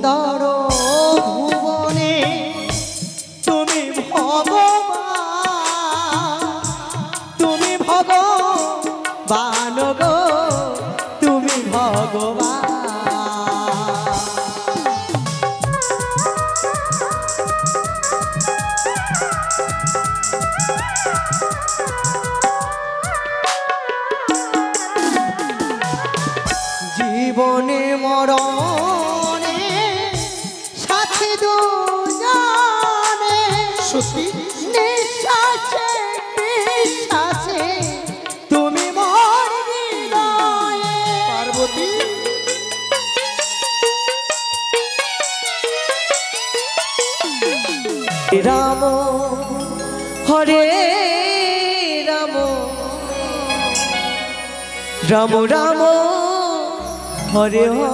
সুন্দর ভুবনে তুমি ভগবান গো, তুমি ভগবান। জীবনে মরণে সাথে দুজনে, সত্যি নিঃশ্বাসে নিঃশ্বাসে তুমি মোর হৃদয়ে। পার্বতী রাম হরে রাম, রাম রাম হরে হরে।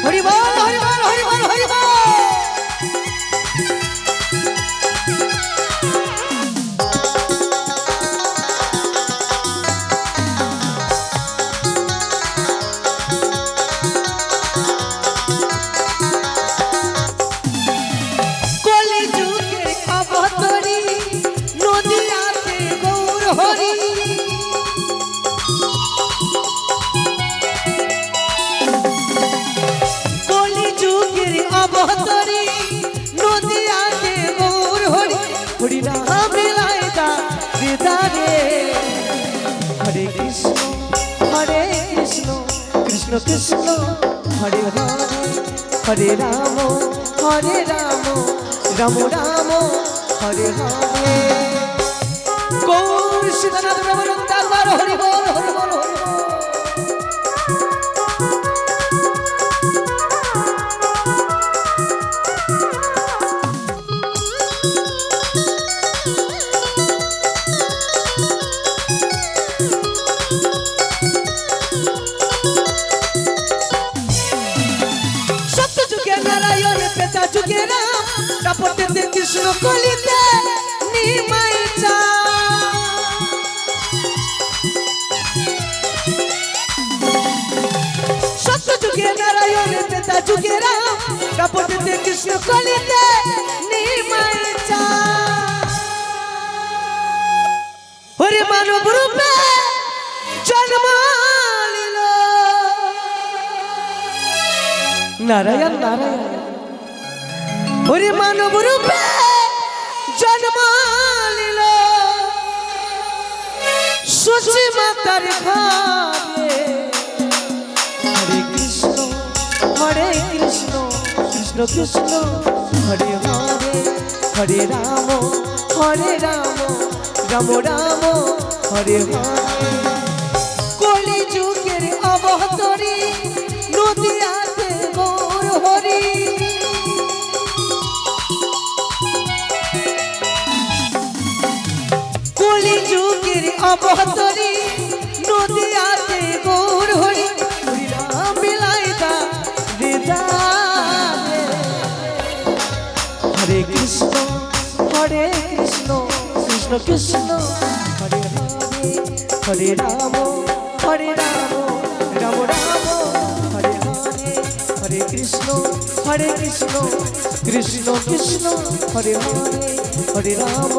হরি বল হরি বল হরি বল হরি বল। হরি রাম লীলা বিদারে, হরে কৃষ্ণ কৃষ্ণ কৃষ্ণ হরে হরে, হরে রাম রাম রাম হরে হরে। গৌর সীতানাথ ব্রহ্মানন্দ একবার হরি বল হরি বল হরি বল। যুগে রাম, দাপটেতে কৃষ্ণ কলিতে নিমাই চা। সত্য যুগে নারায়ণ, ত্রেতা যুগে রাম, দাপটেতে কৃষ্ণ কলিতে নিমাই চা। হরে মানব রূপে জন্ম নিল নারায়ণ নারায়ণ। হরে মানব রূপে জন্ম নিল সুচি মাতার ঘরে। হরে কৃষ্ণ কৃষ্ণ কৃষ্ণ হরে হরে, হরে রাম রাম রাম হরে হরে। কলি যুগের অবতরী নদিয়াতে গৌর হরি। কলি যুগের অবতরী নদিয়াতে গৌর হরি। হরি রাম বিলাইতা হৃদয়ে, হরে কৃষ্ণ কৃষ্ণ কৃষ্ণ হরে হরে, হরে রাম রাম রাম হরে হরে, হরে কৃষ্ণ কৃষ্ণ কৃষ্ণ হরে হরে, হরে রাম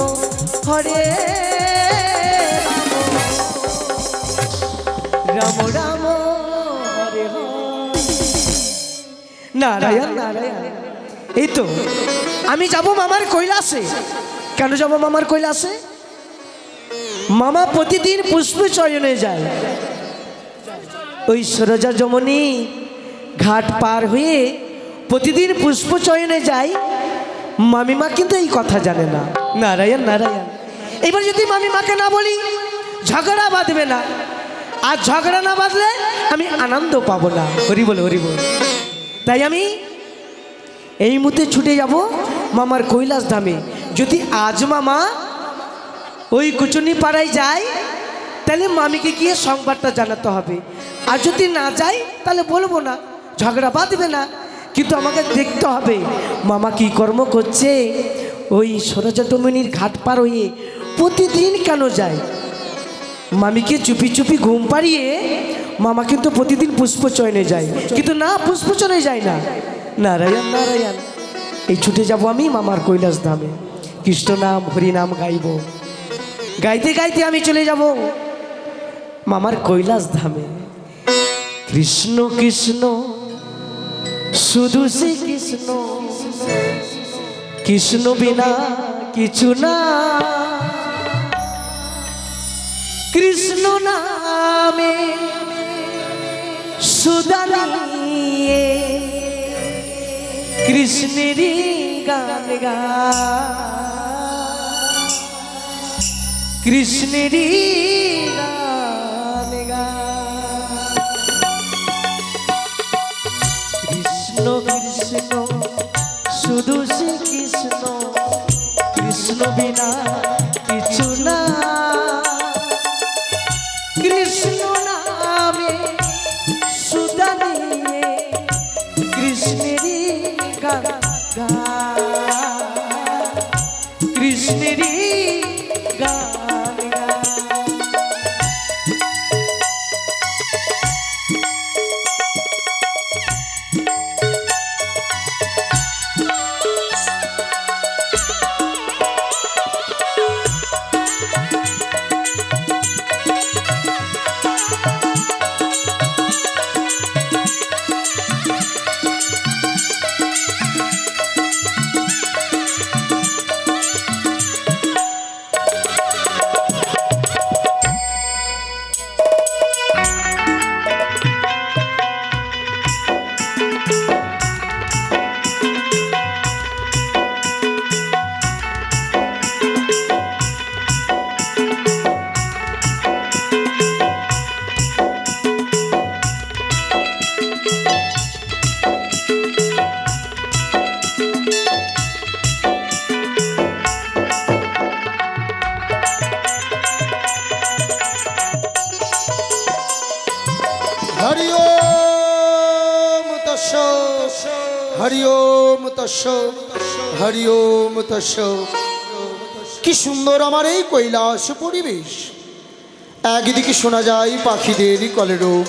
রাম রাম হরে হরে। নারায়ণ নারায়ণ। এই তো আমি যাব মামার কৈলাসে। কেন যাব মামার কৈলাসে? মামা প্রতিদিন পুষ্প চয়নে যায়। ওই সরোজা যমনী ঘাট পার হয়ে প্রতিদিন পুষ্প চয়নে যায়। মামিমা কিন্তু এই কথা জানে না। নারায়ণ নারায়ণ। এবার যদি মামিমাকে না বলি ঝগড়া বাঁধবে না, আর ঝগড়া না বাঁধলে আমি আনন্দ পাবো না। হরি বল হরি বল। তাই আমি এই মুহূর্তে ছুটে যাব মামার কৈলাস ধামে। যদি আজ মামা ওই কুচুনি পাড়ায় যায় তাহলে মামিকে গিয়ে সংবাদটা জানাতে হবে। আর যদি না যাই তাহলে বলবো না, ঝগড়া বাঁধবে না। কিন্তু আমাকে দেখতে হবে মামা কি কর্ম করছে। ওই সরজটমনির ঘাট পার হয়ে প্রতিদিন কেন যায়? মামিকে চুপি চুপি ঘুম পাড়িয়ে মামা কিন্তু প্রতিদিন পুষ্পচয়নে যায়, কিন্তু না, পুষ্পচয়নে যায় না। নারায়ণ নারায়ণ, এই ছুটে যাব আমি মামার কৈলাস ধামে, কৃষ্ণ নাম হরিনাম গাইব। গাইতে গাইতে আমি চলে যাব মামার কৈলাস ধামে। কৃষ্ণ কৃষ্ণ শুধু শ্রী কৃষ্ণ, কৃষ্ণ বিনা কিছু না। কৃষ্ণ নামে সুধা নিয়ে কৃষ্ণেরই গান গা, কৃষ্ণেরই গান গা। কৃষ্ণ কৃষ্ণ শুধু শ্রী কৃষ্ণ, কৃষ্ণ বিনা কিছু না। কৃষ্ণ নামে সুধা নিয়ে কৃষ্ণেরই গান গা, কৃষ্ণেরই গান গা। হরি ওম তস্য, হরি ওম তস্য, হরি ওম তস্য। কি সুন্দর আমার এই কৈলাস পরিবেশ। একদিকে শোনা যায় পাখিদের কলরব,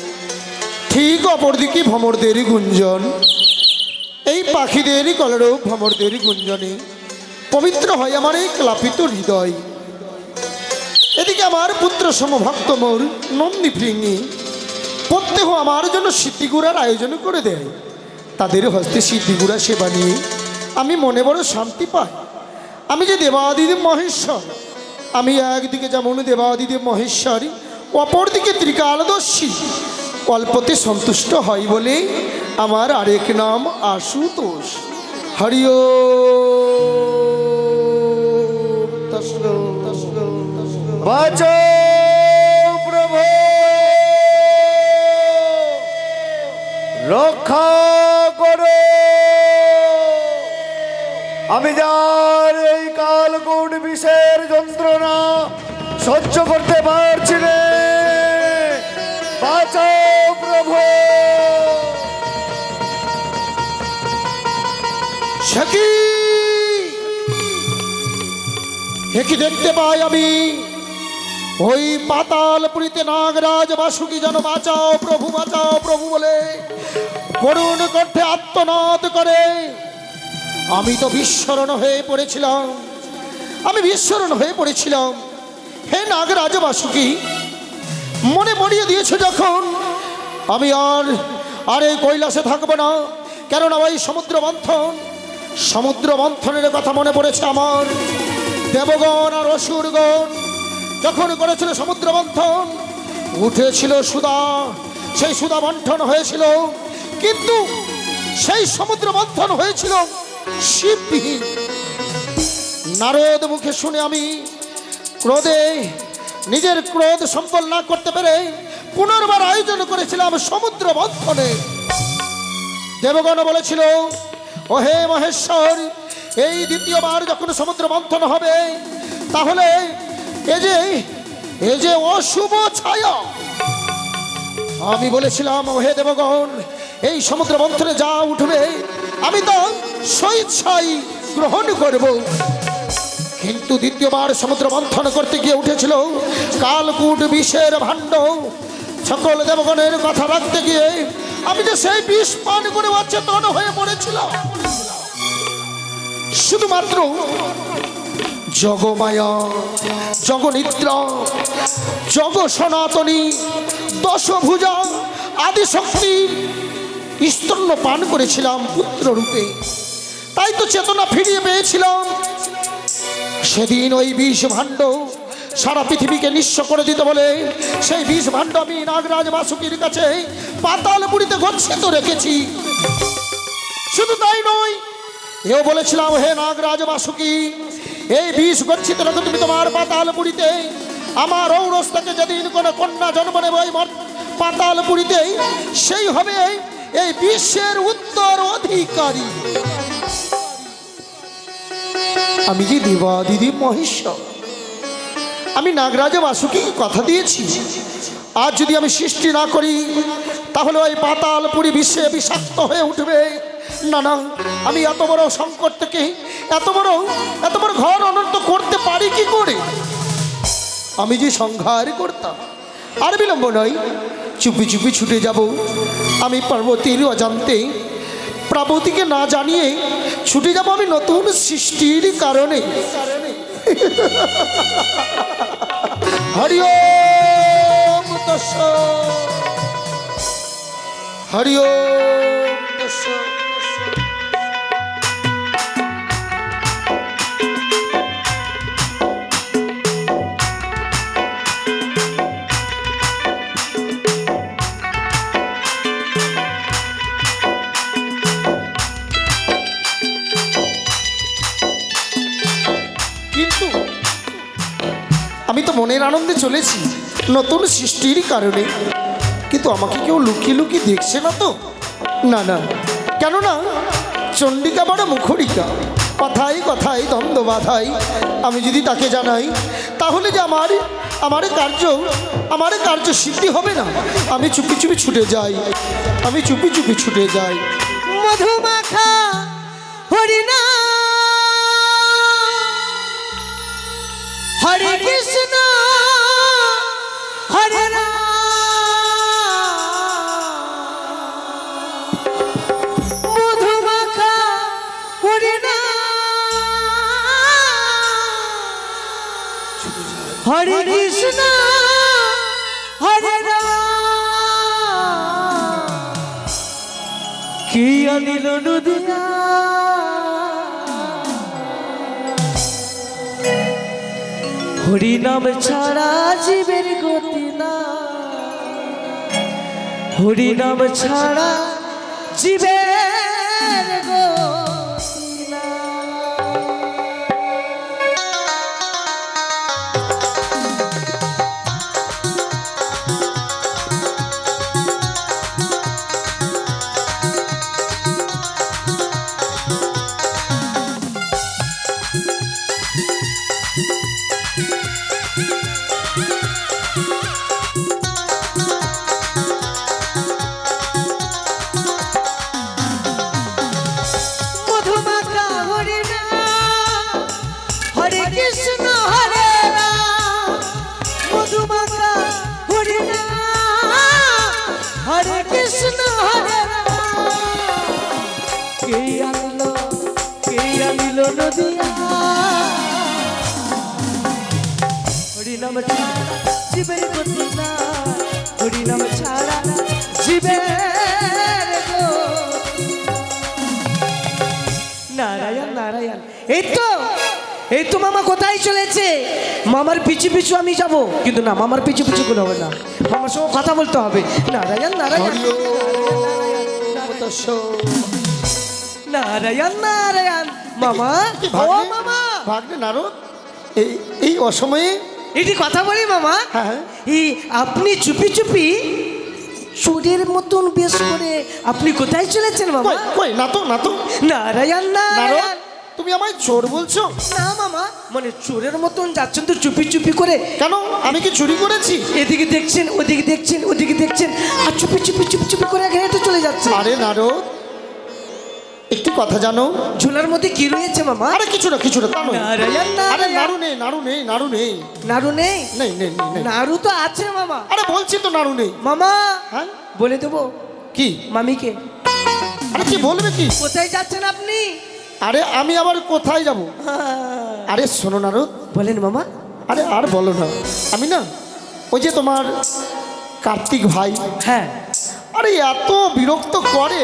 ঠিক অপরদিকে ভ্রমরদের গুঞ্জন। এই পাখিদের কলরব, ভ্রমরদের গুঞ্জনে পবিত্র হয় আমার এই ক্লাপিত হৃদয়। এদিকে আমার পুত্র সমভক্ত মোর নন্দী ভৃঙ্গি প্রত্যেক আমার জন্য সিদ্ধিগুড়ার আয়োজন করে দেয়। তাদের হস্তে সিদ্ধিগুড়া সেবা নিয়ে আমি মনে বড় শান্তি পাই। আমি যে দেবাদিদেব মহেশ্বর, আমি একদিকে যেমন দেবাদিদেব মহেশ্বরী, অপরদিকে ত্রিকালদর্শী, অল্পতে সন্তুষ্ট হয় বলে আমার আরেক নাম আশুতোষ। হরি ওম তস্য, বাঁচো প্রভু, রক্ষা করো। আমি যার এই কালকূট বিষের যন্ত্রণা সহ্য করতে পারছি না, বাঁচাও প্রভু। সখী কি দেখতে পাই আমি, ওই পাতালপুরীতে নাগরাজ বাসুকি যেন বাঁচাও প্রভু বলে করুণ কণ্ঠে আত্মনাদ করে। আমি তো বিস্মরণ হয়ে পড়েছিলাম, হে নাগরাজ বাসুকি, মনে মরিয়ে দিয়েছে যখন আমি আর এই কৈলাসে থাকবো না। কেননা ওই সমুদ্র মন্থনের কথা মনে পড়েছে আমার। দেবগণ আর অসুরগণ যখন করেছিল সমুদ্র মন্থন, উঠেছিল সুধা, সেই সুধা মন্থন হয়েছিল, কিন্তু সেই সমুদ্র মন্থন হয়েছিল শিববিহীন। নারদ মুখে শুনে আমি ক্রোধে নিজের ক্রোধ সম্বল না করতে পেরে পুনর্বার আয়োজন করেছিলাম সমুদ্র মন্থনে। দেবগণ বলেছিল, ও হে মহেশ্বর, এই দ্বিতীয়বার যখন সমুদ্র মন্থন হবে তাহলে এ যে অশুভ ছায়া। আমি বলেছিলাম, ও হে দেবগণ, এই সমুদ্র মন্থনে যা উঠবে আমি তা স্বেচ্ছায় গ্রহণ করব। কিন্তু দ্বিতীয়বার সমুদ্র মন্থন করতে গিয়ে উঠেছিল কালকূট বিষের ভাণ্ড। সকল দেবগণের কথা রাখতে গিয়ে আমি যে সেই বিষ পান করে অচেতন হয়ে পড়েছিলাম। শুধুমাত্র জগমায়া, জগনিদ্রা, জগ সনাতনী, দশভুজা আদিশক্তির স্তন্য পান করেছিলাম পুত্র রূপে। তাই তো চেতনা ফিরিয়ে পেয়েছিলাম। সেদিন ওই বিষ ভাণ্ড সারা পৃথিবীকে নিঃস্ব করে দিতে বলে সেই বিষ ভাণ্ড আমি নাগরাজ বাসুকীর কাছে পাতালপুরীতে গচ্ছিত রেখেছি। শুধু তাই নয়, এও বলেছিলাম, হে নাগরাজ বাসুকী, এই বিষ গচ্ছিত রেখে তুমি তোমার পাতালপুরীতে আমার ঔরস থেকে যেদিন কোনো কন্যা জন্ম নেবে ওই পাতালপুরীতে সেই হবে এই বিশ্বের উত্তর অধিকারী। আমি যে দেবাদিদেব মহেশ্বর, আমি নাগরাজ বাসুকী কথা দিয়েছি, আজ যদি আমি সৃষ্টি না করি তাহলে ওই পাতালপুরী বিশ্বে বিষাক্ত হয়ে উঠবে। না না, আমি এত বড় সংকট থেকে এত বড় ঘর অনর্থ করতে পারি কি করে? আমি যে সংহার করতাম। আর বিলম্ব নয়, চুপি চুপি ছুটে যাব। আমি পার্বতীর অজান্তে পার্বতীকে না জানিয়ে ছুটে যাব আমি নতুন সৃষ্টির কারণে। হরি ওম তৎসৎ, হরি ওম তৎসৎ। কিন্তু আমি তো মনের আনন্দে চলেছি নতুন সৃষ্টির কারণে, কিন্তু আমাকে কেউ লুকিয়ে লুকিয়ে দেখছে না তো? না না, কেননা চণ্ডিকা বড় মুখরিকা, কথায় কথায় দ্বন্দ্ব বাধাই। আমি যদি তাকে জানাই তাহলে যে আমার কার্য সিদ্ধি হবে না। আমি চুপি চুপি ছুটে যাই, আমি চুপি চুপি ছুটে যাই। মধুমাখা হরিনা হরে কৃষ্ণ হরে রাম, মধুমাখা হরিনা হরে কৃষ্ণ হরে রাম। কি আনিল নদিয়া হরি নাম ছাড়া জীবের গতি না, হরি নাম ছাড়া জীবের গতি না। হরিনাম ছাড়া জীবের গতি না, হরিনাম ছাড়া জীবের গতি। নারায়ণ নারায়ণ। এই তো মামা কোথায় চলেছে? মামার পিছু পিছু আমি যাব, কিন্তু না, মামার পিছু পিছু কোনো হবে না, মামার সঙ্গে কথা বলতে হবে। নারায়ণ নারায়ণ নারায়ণ নারায়ণ। মামা, ও মামা, ভাগ্নে নারদ, এই অসময়ে এটি কথা বলি মামা। হ্যাঁ, এই আপনি চুপি চুপি চোরের মতন বেশ করে আপনি কোথায় চলেছেন মামা? কই না তো, না তো। নারায়ণ নারায়ণ। তুমি আমায় চোর বলছো? না মামা, মানে চোরের মতন যাচ্ছেন তো চুপি চুপি করে। কেন, আমি কি চুরি করেছি? এদিকে দেখছেন, ওদিকে দেখছেন, ওদিকে দেখছেন, আর চুপি চুপি চুপি চুপি করে হেঁটে চলে যাচ্ছে। আরে নারদ, একটি কথা জানো? ঝোলার মধ্যে কি রয়েছে মামা? আরে কিছু না, কিছু না, তা নয়। নারায়ণ, আরে নারায়ণ। নাড়ু নেই, নাড়ু নেই, নাড়ু নেই। নাড়ু নেই? নেই নেই নেই, নেই। নাড়ু তো আছে মামা। আরে বলছি তো নাড়ু নেই। মামা হ্যাঁ, বলে দেবো কি? মামিকে। আরে কি বলবে কি? কোথায় যাচ্ছেন আপনি? আরে আমি আবার কোথায় যাব? আরে শোনো নারদ। বলেন মামা। আরে আর বলো না, আমি না ওই যে তোমার কার্তিক ভাই, হ্যাঁ আরে এত বিরক্ত করে,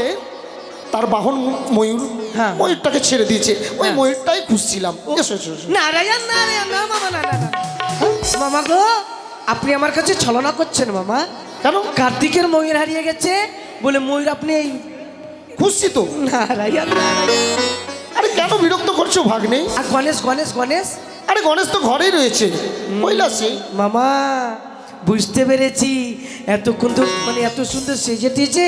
তার বাহন ময়ূর, হ্যাঁ। ময়ূরটাকে ছেড়ে দিয়েছে, ওই হ্যাঁ। ময়ূরটাই খুঁজছিলাম। এসো এসো এসো। নারায়ণ, নারায়ণ। না মামা, না না না। মামা গো, আপনি আমার কাছে ছলনা করছেন মামা। কেন? কার্তিকের ময়ূর হারিয়ে গেছে বলে ময়ূর আপনি এই খুঁজছি তো। নারায়ণ, নারায়ণ। আরে কেন বিরক্ত করছো ভাগ্নে? আর গণেশ, গণেশ, গণেশ। আরে গণেশ তো ঘরেই রয়েছে, কৈলাসে। মামা বুঝতে পেরেছি, এতক্ষণ তো মানে এত সুন্দর সেজেটেছে।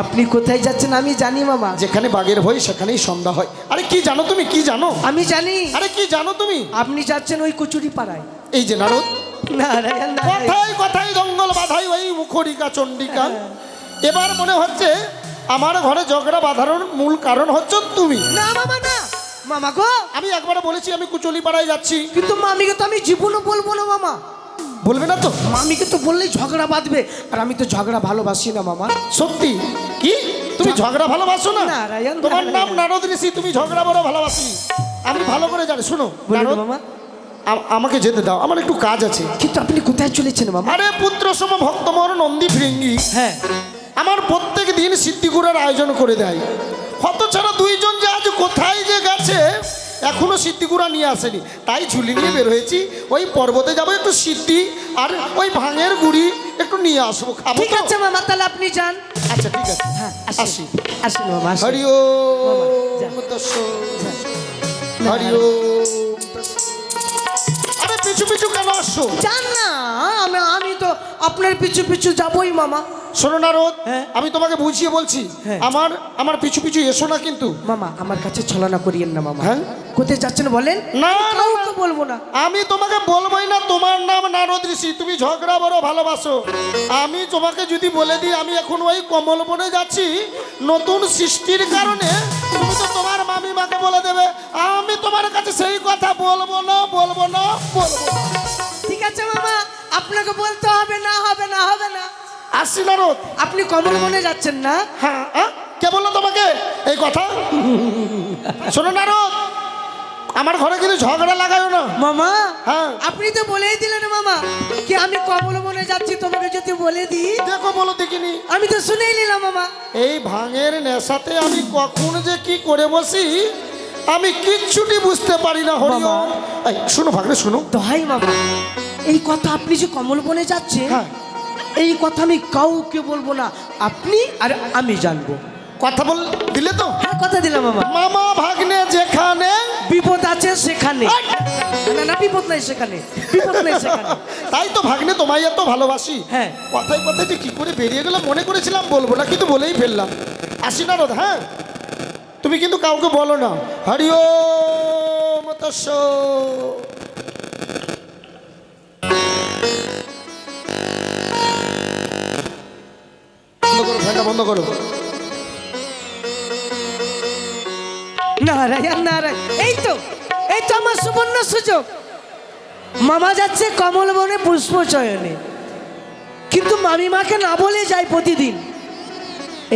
আপনি কোথায় যাচ্ছেন আমি জানি মামা। যেখানে বাঘের ভয় সেখানেই সন্ধ্যা হয়। আরে কি জানো তুমি, কি জানো? আমি জানি। আরে কি জানো তুমি? আপনি যাচ্ছেন ওই কচুরি পাড়ায়। এই যে নারদ, নারায়ণ, নারায়ণ। কথায় কথায় জঙ্গল বাধাই ওই মুখরিকা চণ্ডিকা। এবার মনে হচ্ছে আমার ঘরে ঝগড়া বাঁধানোর মূল কারণ হচ্ছে তুমি। না মামা, না মামা গো। আমি একবার বলেছি আমি কুচলি পাড়ায় যাচ্ছি। কিন্তু মামিকে তো আমি জীবনও বলবো না মামা। বলবে না তো? মামিকে তো বললেই ঝগড়া বাঁধবে, আর আমি তো ঝগড়া ভালোবাসি না মামা। সত্যি? কি তুমি ঝগড়া ভালোবাসো না? নারায়ণ, তোমার নাম নারায়ণ। নারদ ঋষি, তুমি ঝগড়া বড় ভালোবাসি। আমি ভালো করে জানি। শোনো বলুন নারদ, মামা। আমাকে যেতে দাও, আমার একটু কাজ আছে। কিন্তু আপনি কোথায় চলেছেন মামা? আরে পুত্র সম ভক্তমর নন্দী ফিরিঙ্গি হ্যাঁ। আমার প্রত্যেক দিন সিদ্ধিগুড়ার আয়োজন করে দেয়। হতছাড়া দুইজন যে আজ কোথায় যে গেছে এখনো সিদ্ধিগুড়া নিয়ে আসেনি, তাই ঝুলি নিয়ে বের হয়েছি। ওই পর্বতে যাবো, একটু সিদ্ধি আর ওই ভাঙের গুড়ি একটু নিয়ে আসবো, খাবো। ঠিক আছে মামা, তাহলে আপনি যান। আচ্ছা ঠিক আছে, হ্যাঁ আসি। আসুন মামা, আসুন। হরি মামা, যা। ওম তৎসৎ। হরি ওম তৎসৎ। আরে পিছু পিছু কেন আসছো? যান না, আমি তো আপনার পিছু পিছু যাবই মামা। শোনো নারদ, হ্যাঁ। আমি তোমাকে বুঝিয়ে বলছি, হ্যাঁ। আমার পিছু পিছু এসো না কিন্তু। মামা আমার কাছে ছলনা করিয়েন না মামা। হ্যাঁ? কোথায় যাচ্ছেন বলেন? না, না, কাউকে বলবো না। আমি তোমাকে বলবোই না। তোমার নাম নারদ ঋষি, তুমি ঝগড়া বড় ভালোবাসো। আমি তোমাকে যদি বলে দিই আমি এখন ওই কমল বনে যাচ্ছি নতুন সৃষ্টির কারণে, তুমি তো তোমার মামি মাকে বলে দেবে। আমি তোমার কাছে সেই কথা বলবো না, বলবো না, বলবো না। ঠিক আছে মামা, আপনাকে বলতে হবে না, হবে না, হবে না। আসি নারদ। আপনি কমল বনে যাচ্ছেন না? হ্যাঁ, কে বললো তোমাকে এই কথা? শোনো নারদ, আমার ঘরে কিন্তু ঝগড়া লাগাও না। মামা হ্যাঁ। আপনি তো বলেই দিলেন মামা কি আমি কমল বনে যাচ্ছি, তোমাকে যদি বলে দিই। দেখো, বলো দেখিনি। আমি তো শুনেই নিলাম মামা। এই ভাঙের নেশাতে আমি কখন যে কি করে বসি আমি কিচ্ছুটি বুঝতে পারি না। হরি মামা। ওম। এই শোনো ভাগ্নে, শোনো। দহাই মামা, এই কথা আপনি যে কমল বনে যাচ্ছেন, হ্যাঁ। এই কথা আমি কাউকে বলবো না, আপনি আর আমি জানবো। কথা বল দিলে তো? হ্যাঁ কথা দিলাম মামা। মামা ভাগ্নে যেখানে বিপদ আছে সেখানে। না না, বিপদ নাই সেখানে, বিপদ নাই সেখানে। তাই তো ভাগ্নে তোমায় এত ভালোবাসি। হ্যাঁ। কথায় কথায় যে কি করে বেরিয়ে গেলাম, মনে করেছিলাম বলবো না, কিন্তু বলেই ফেললাম। আসি নারদ, হ্যাঁ? তুমি কিন্তু কাউকে বলো না। হরি ওম তৎসৎ। বন্ধ করো, ফ্যানটা বন্ধ করো। নারায়ণ, নারায়ণ। এই তো আমার সুবর্ণ সুযোগ। মামা যাচ্ছে কমল বনে পুষ্প চয়নে, কিন্তু মামিমাকে না বলে যায় প্রতিদিন।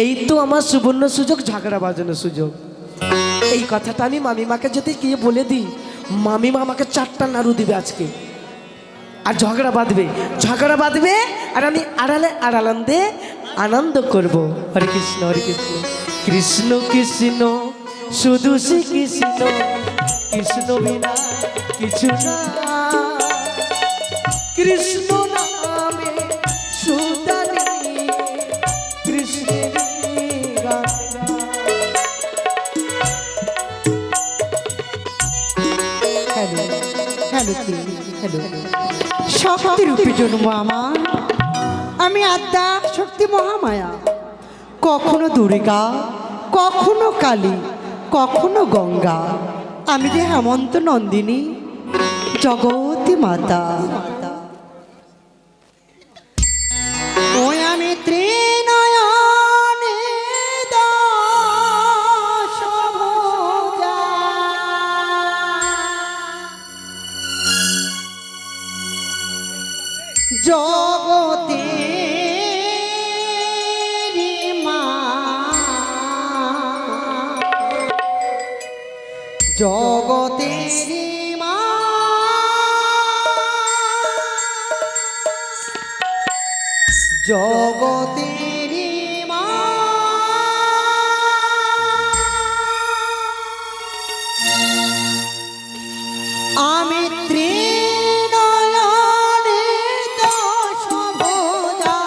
এই তো আমার সুবর্ণ সুযোগ, ঝগড়া বাজানোর সুযোগ। এই কথাটা আমি মামিমাকে যদি গিয়ে বলে দিই, মামিমা আমাকে 4টা নাড়ু দিবে আজকে, আর ঝগড়া বাঁধবে, আর আমি আড়ালে আড়ালান্দে আনন্দ করব। হরে কৃষ্ণ, হরে কৃষ্ণ, কৃষ্ণ কৃষ্ণ শুধু শ্রী কৃষ্ণ, কৃষ্ণ বিনা কিছু না, কৃষ্ণ নামে সুদানি, কৃষ্ণের গান হ্যালো হ্যালো হ্যালো, শক্তি রূপী জন্ম আমার, আমি আদ্যা শক্তি মহামায়া। কখনো দুর্গা, কখনো কালী, কখনো গঙ্গা, আমি যে হেমন্ত নন্দিনী জগতী মাতা। ওই আমি ত্রিনয়নে দশভুজা, জগতেরি মা, জগতেরি মা, জগতেরি মা, আমি ত্রিনয়নে দশভুজা,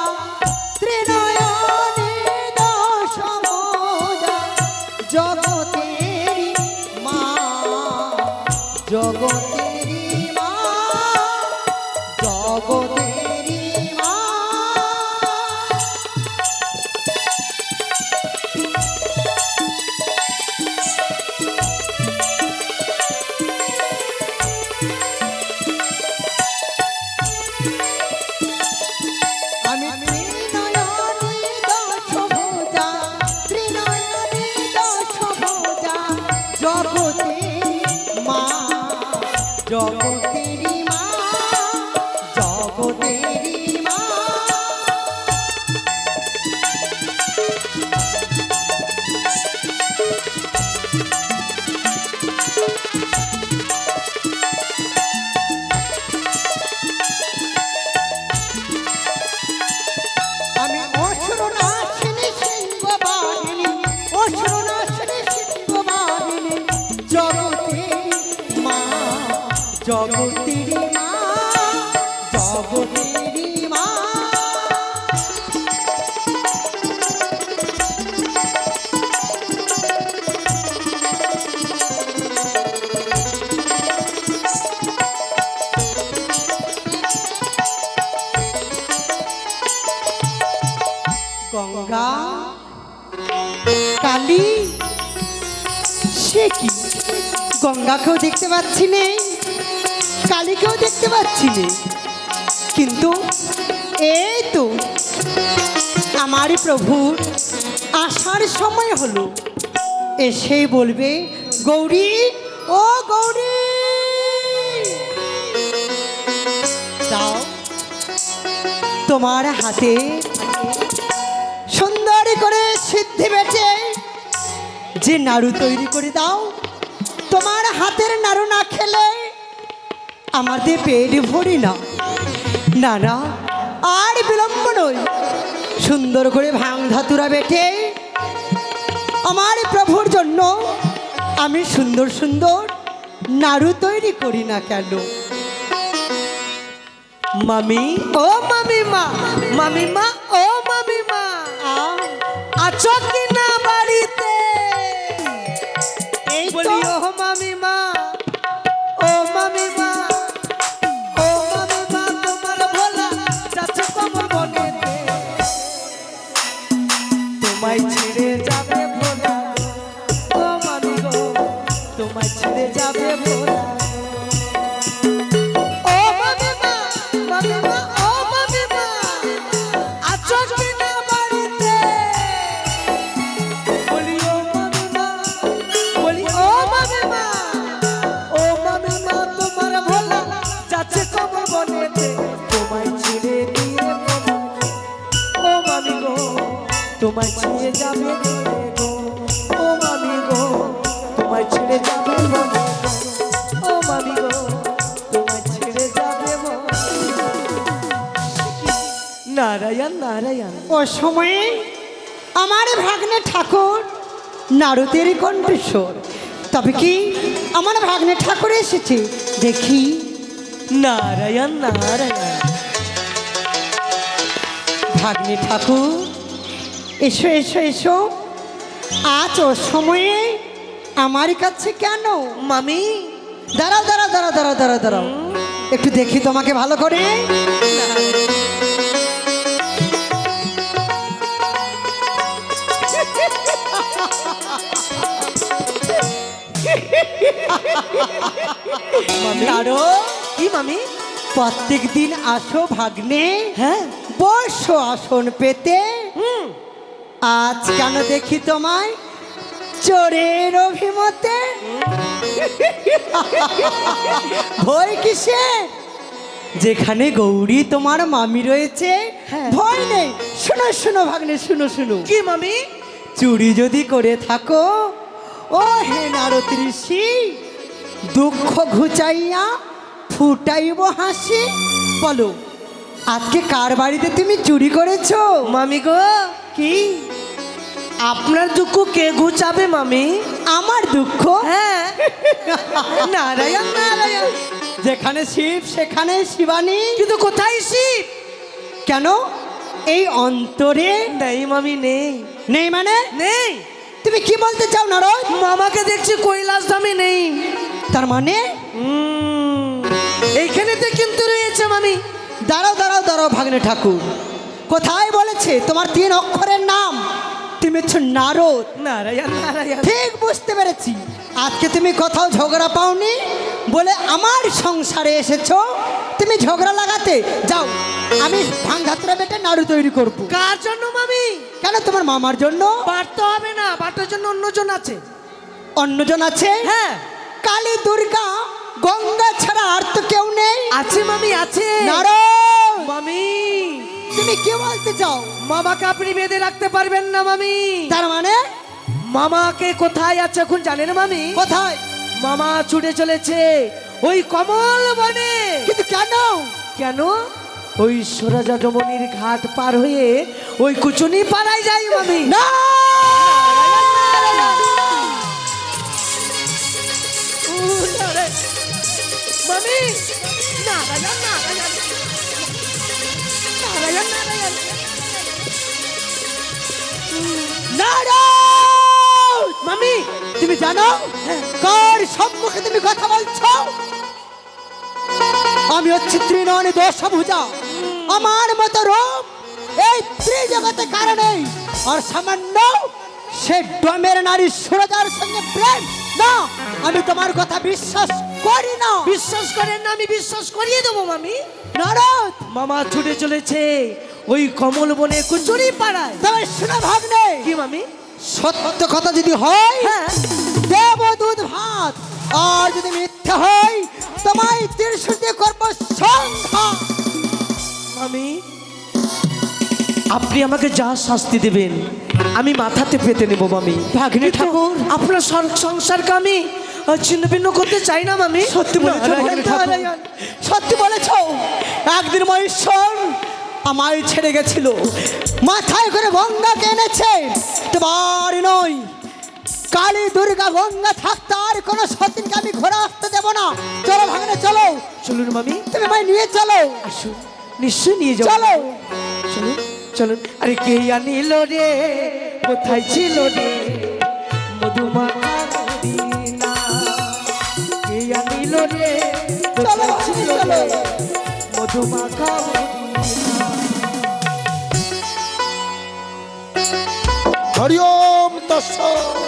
ত্রিনয়নে দশভুজা, জগতেরি মা, জগতেরি মা, জগতেরি মা। আমি ত্রিনয়নে দশভুজা, ত্রিনয়নে দশভুজা, জগতেরি মা, জগতেরি মা, জগতেরি মা। আমি অসুরনাশিনী সিংহবাহিনী, অসুরনাশিনী সিংহবাহিনী, জগতেরি মা, জগতেরি মা, জগতেরি মা। গঙ্গা, কালী, সে কি? গঙ্গাকেও দেখতে পাচ্ছি নে, কালীকেও দেখতে পাচ্ছি নে, কিন্তু এই তো আমার প্রভুর আসার সময় হলো। এসেই বলবে, গৌরী, ও গৌরী, দাও তোমার হাতে সুন্দর করে সিদ্ধি বেটে যে নাড়ু তৈরি করে দাও। তোমার হাতের নাড়ু না খেলে আমাদের পেট ভরি না। না না, আর বিলম্ব নয়, সুন্দর করে ভাং ধাতুরা বেটে আমার প্রভুর জন্য আমি সুন্দর সুন্দর নাড়ু তৈরি করি না কেন? মামি, ও মামি মা, মামি মা, ও মামি মা, আছো কি না বাড়িতে? এই তো বলি ও মামি মা, ও মামি মা, ও মামি মা, তোমার ভোলা যাচ্ছে কমল বনেতে, তোমায় ছেড়ে যাবে ভোলা, ও মামি গো, তোমায় ছেড়ে যাবে ভোলা। ও মামি মা, মামি মা, ও মামি মা, আছো কি না বাড়িতে? বলি ও মামি মা, বলি ও মামি মা, ও মামি মা, তোমার ভোলা যাচ্ছে কমল বনেতে, তোমায় ছেড়ে দিয়ে কমল, ও মামি গো, তোমায় ছেড়ে যাবে বনে গো, ও মামি গো, তোমায় ছেড়ে যাবে বনে গো, ও মামি গো, তোমায় ছেড়ে যাবে বনে। নারায়ণ নারায়ণ। ও সময়ে আমার ভাগ্নে ঠাকুর নারদের কণ্ঠস্বর। তবে কি আমার ভাগ্নে ঠাকুর এসেছে? দেখি। নারায়ণ নারায়ণ। ভাগ্নে ঠাকুর, এসো এসো এসো। আজ ও সময়ে আমার কাছে কেন? মামি, দাঁড়াও দাঁড়াও দাঁড়াও দাঁড়াও দাঁড়াও দাঁড়াও, একটু দেখি তোমাকে ভালো করে। নারদ, কি মামি? প্রত্যেক দিন আসো ভাগ্নে, হ্যাঁ। বসো আসন পেতে। আজ কেন দেখি তোমায় চোরের অভিমতে? ভয় কিসে? যেখানে গৌরী তোমার মামি রয়েছে, হ্যাঁ। ভয় নেই। শুনো শুনো ভাগ্নে, শুনো শুনো। কি মামি? চুরি যদি করে থাকো, ও হে নারদ ঋষি, দুঃখ ঘুচাইয়া ফুটাইব হাসি। বলো, আজকে কার বাড়িতে তুমি চুরি করেছো? মামি গো, কি আপনার দুঃখ কে ঘুচাবে মামি? আমার দুঃখ? হ্যাঁ। নারায়ণ নারায়ণ। যেখানে শিব সেখানে শিবানী। কিন্তু কোথায় শিব? কেন এই অন্তরে নেই মামি, নেই। নেই মানে? নেই। তুমি কি বলতে চাও নারদ? মামাকে দেখছি কৈলাস ধামে নেই। তার মানে? এইখানেতে কিন্তু রয়েছে মামি। দাঁড়াও দাঁড়াও দাঁড়াও ভাগ্নে ঠাকুর, কোথায় বলেছে তোমার 3 অক্ষরের নাম? তুমি হচ্ছ নারদ। নারায়ণ নারায়ণ। ঠিক বুঝতে পেরেছি। আজকে তুমি কোথাও ঝগড়া পাওনি বলে আমার সংসারে এসেছো তুমি ঝগড়া লাগাতে। যাও, আমি ভাঙ্গাতুরা বেটে নাড়ু তৈরি করব। কার জন্য মামি? কেন তোমার মামার জন্য? বাড়তে হবে না, বাটার জন্য অন্যজন আছে। অন্যজন আছে? হ্যাঁ কালী দুর্গা গঙ্গা ছাড়া আর তো কেউ নেই। আছে মামি, আছে। নারদ, মামি, তুমি কি বলতে চাও? মামাকে আপনি বেঁধে রাখতে পারবেন না মামি। তার মানে? মামাকে কোথায় আছে এখন জানেন মামি? কোথায়? মামা ছুটে চলেছে ওই কমল বনে। কিন্তু কেন? কেন? ওই সরাজা ডমনির ঘাট পার হয়ে ওই কুচুনি পাড়ায় যাই মামি। না, মামি, নারায়ণ নারায়ণ। নারায়ণ নারায়ণ। নারদ! মামি, তুমি জানো কার সম্মুখে তুমি কথা বলছো? আমি হচ্ছি ত্রিনয়নে দশভুজা। আমার মতো রূপ এই ত্রিজগতে কারণে। আর সামান্য সে ডমের নারী সুরজার সঙ্গে প্রেম না, আমি তোমার কথা বিশ্বাস করি না। বিশ্বাস করেন না? আমি বিশ্বাস করিয়ে দেবো মামি। নারদ, মামা ছুটে চলেছে ওই কমল বনে কুচুরি পাড়ায়। তবে শোনো ভাগ্নে, কি মামি? সত্য কথা যদি হয় হ্যাঁ। দেব দুধ ভাত, আর যদি মিথ্যা হয় তোমায় ত্রিশূল দিয়ে করবো সংঘাত। মামি, আপনি আমাকে যা শাস্তি দেবেন আমি মাথাতে পেতে নেব মামি। ভাগ্নে কিন্তু ঠাকুর, আপনার সংসারকে আমি ছিন্ন ভিন্ন করতে চাই না মামি। সত্যি বলেছো নারায়ণ, ভাগ্নে ঠাকুর, নারায়ণ। সত্যি বলেছো। একদিন মহেশ্বর আমায় ছেড়ে গেছিল, মাথায় করে গঙ্গাকে এনেছে। তোমার নয়, কালী দুর্গা গঙ্গা থাকতে আর কোনো সতীনকে আমি ঘোরা আসতে দেবো না। চলো ভাগ্নে, চলো। চলুন মামি, তুমি আমায় নিয়ে চলো। আসুন, নিশ্চয়ই নিয়ে যাবো। চলো। চলুন চলুন। আরে কে আনিল রে, কোথায় ছিল রে মধুমাখা মদিনা? কে আনিল রে, কোথায় ছিল রে মধুমাখা মদিনা? হরি ওম তৎসৎ।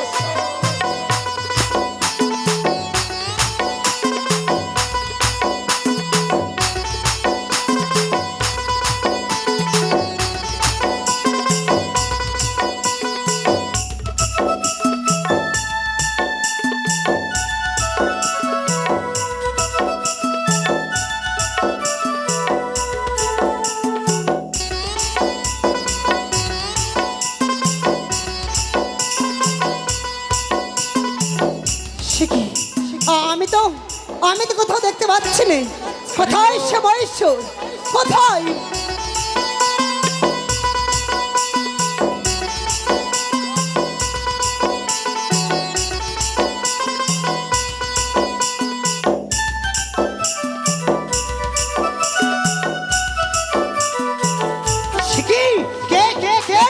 সে কি? আমি তো কোথাও দেখতে পাচ্ছি না। কোথায় সে মহেশ্বর? কোথায়? সে কি? কে কে কে?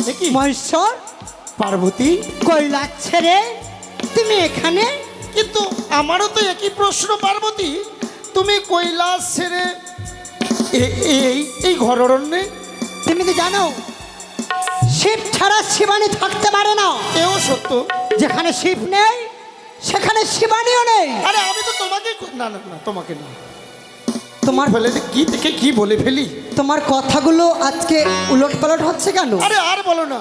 সে কি মহেশ্বর? পার্বতী, কৈলাস ছেড়ে তুমি এখানে? কিন্তু আমারও তো একই প্রশ্ন পার্বতী। তুমি কৈলাস ছেড়ে এই এই ঘর অরণ্যে? তুমি তো জানো শিব ছাড়া শিবানী থাকতে পারে না। এও সত্য। যেখানে শিব নেই সেখানে শিবানীও নেই। আরে আমি তো তোমাকে না না না তোমাকে না, তোমার বলে যে কি থেকে কি বলে ফেলি। তোমার কথাগুলো আজকে উলট পালট হচ্ছে কেন? আরে আর বলো না,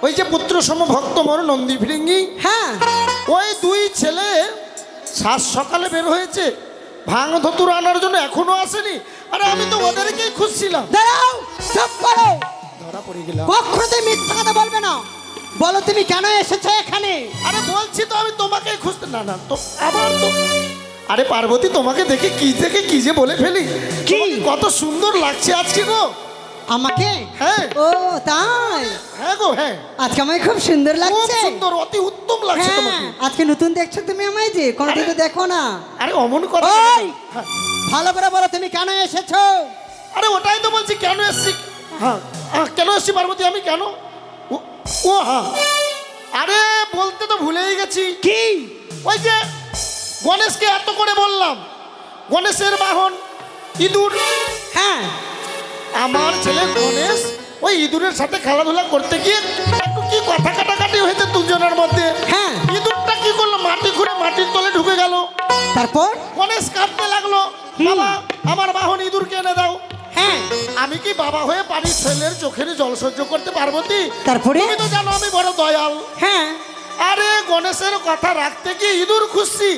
ওই যে পুত্র সম ভক্ত মর নন্দী ফিরিঙ্গি, হ্যাঁ, ওই দুই ছেলে সাত সকালে বের হয়েছে ভাঙ ধতুর আনার জন্য, এখনো আসেনি। আরে আমি তো ওদেরকেই খুঁজছিলাম। দাঁড়াও, চুপ করো। ধরা পড়ে গেলাম। কখনো তুমি মিথ্যা কথা বলবে না। বলো তুমি কেন এসেছো এখানে? আরে বলছি তো আমি তোমাকেই খুঁজতে, না না তো আবার তো, আরে পার্বতী তোমাকে দেখে কি থেকে কি যে বলে ফেলি। কি? তোমাকে কত সুন্দর লাগছে আজকে গো। আমাকে? হ্যাঁ। ও তাই? হ্যাঁ গো, হ্যাঁ আজকে আমায় খুব সুন্দর খুব লাগছে। সুন্দর, অতি উত্তম লাগছে হ্যাঁ, তোমাকে। আজকে নতুন দেখছো তুমি আমায়, যে কোনোদিন তো দেখো না। আরে অমন কথা ওই! হ্যাঁ। ভালো করে বলো তুমি কেন এসেছো? আরে ওটাই তো বলছি, কেন এসছি। হ্যাঁ কেন এসছি পার্বতী, আমি কেন ও হ্যাঁ, আরে বলতে তো ভুলেই গেছি। কি? ওই যে গণেশকে এত করে বললাম, গণেশের বাহন ইঁদুর। হ্যাঁ, আমার ছেলে গণেশ ওই ইঁদুরের সাথে খেলাধুলা করতে গিয়ে একটু কি কথা কাটাকাটি হয়েছে দুজনের মধ্যে। হ্যাঁ। ইঁদুরটা কি করলো, মাটি খুঁড়ে মাটির তলে ঢুকে গেল। তারপর? গণেশ কাঁদতে লাগলো, বাবা আমার বাহন ইঁদুরকে এনে দাও। হ্যাঁ, আমি কি বাবা হয়ে পারি ছেলের চোখের জল সহ্য করতে পার্বতী? তারপরে? তুমি তো জানো আমি বড় দয়াল। হ্যাঁ, আরে গণেশের কথা রাখতে গিয়ে ইঁদুর খুঁজছি,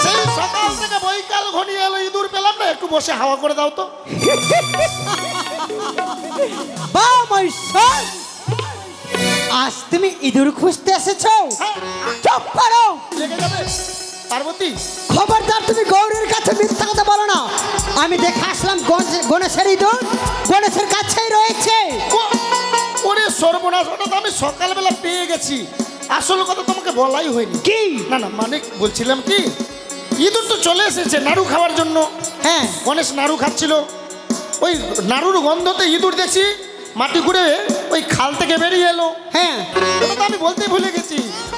সেই সকাল থেকে বৈকাল ঘনিয়ে এলো, ইঁদুর পেলাম না। একটু বসে হাওয়া করে দাও তো। বাহ মহেশ্বর, আজ তুমি ইঁদুর খুঁজতে এসেছো? হ্যাঁ, চুপ করো। লেগে যাবে পার্বতী। খবরদার তুমি গৌরীর কাছে মিথ্যা কথা বলো না। আমি দেখে আসলাম গণেশের ইঁদুর গণেশের কাছেই রয়েছে। ওরে সর্বনাশ, ওটা তো আমি সকালবেলা পেয়ে গেছি। আসল কথা তোমাকে বলাই হয়নি। কি? না না মানে বলছিলাম কি, ইঁদুর তো চলে এসেছে নাড়ু খাওয়ার জন্য। হ্যাঁ, গণেশ নাড়ু খাচ্ছিল, ওই নাড়ুর গন্ধতে ইঁদুর দেখছি মাটি ঘুরে ওই খাল থেকে বেরিয়ে এলো। হ্যাঁ, ওটা তো আমি বলতেই ভুলে গেছি।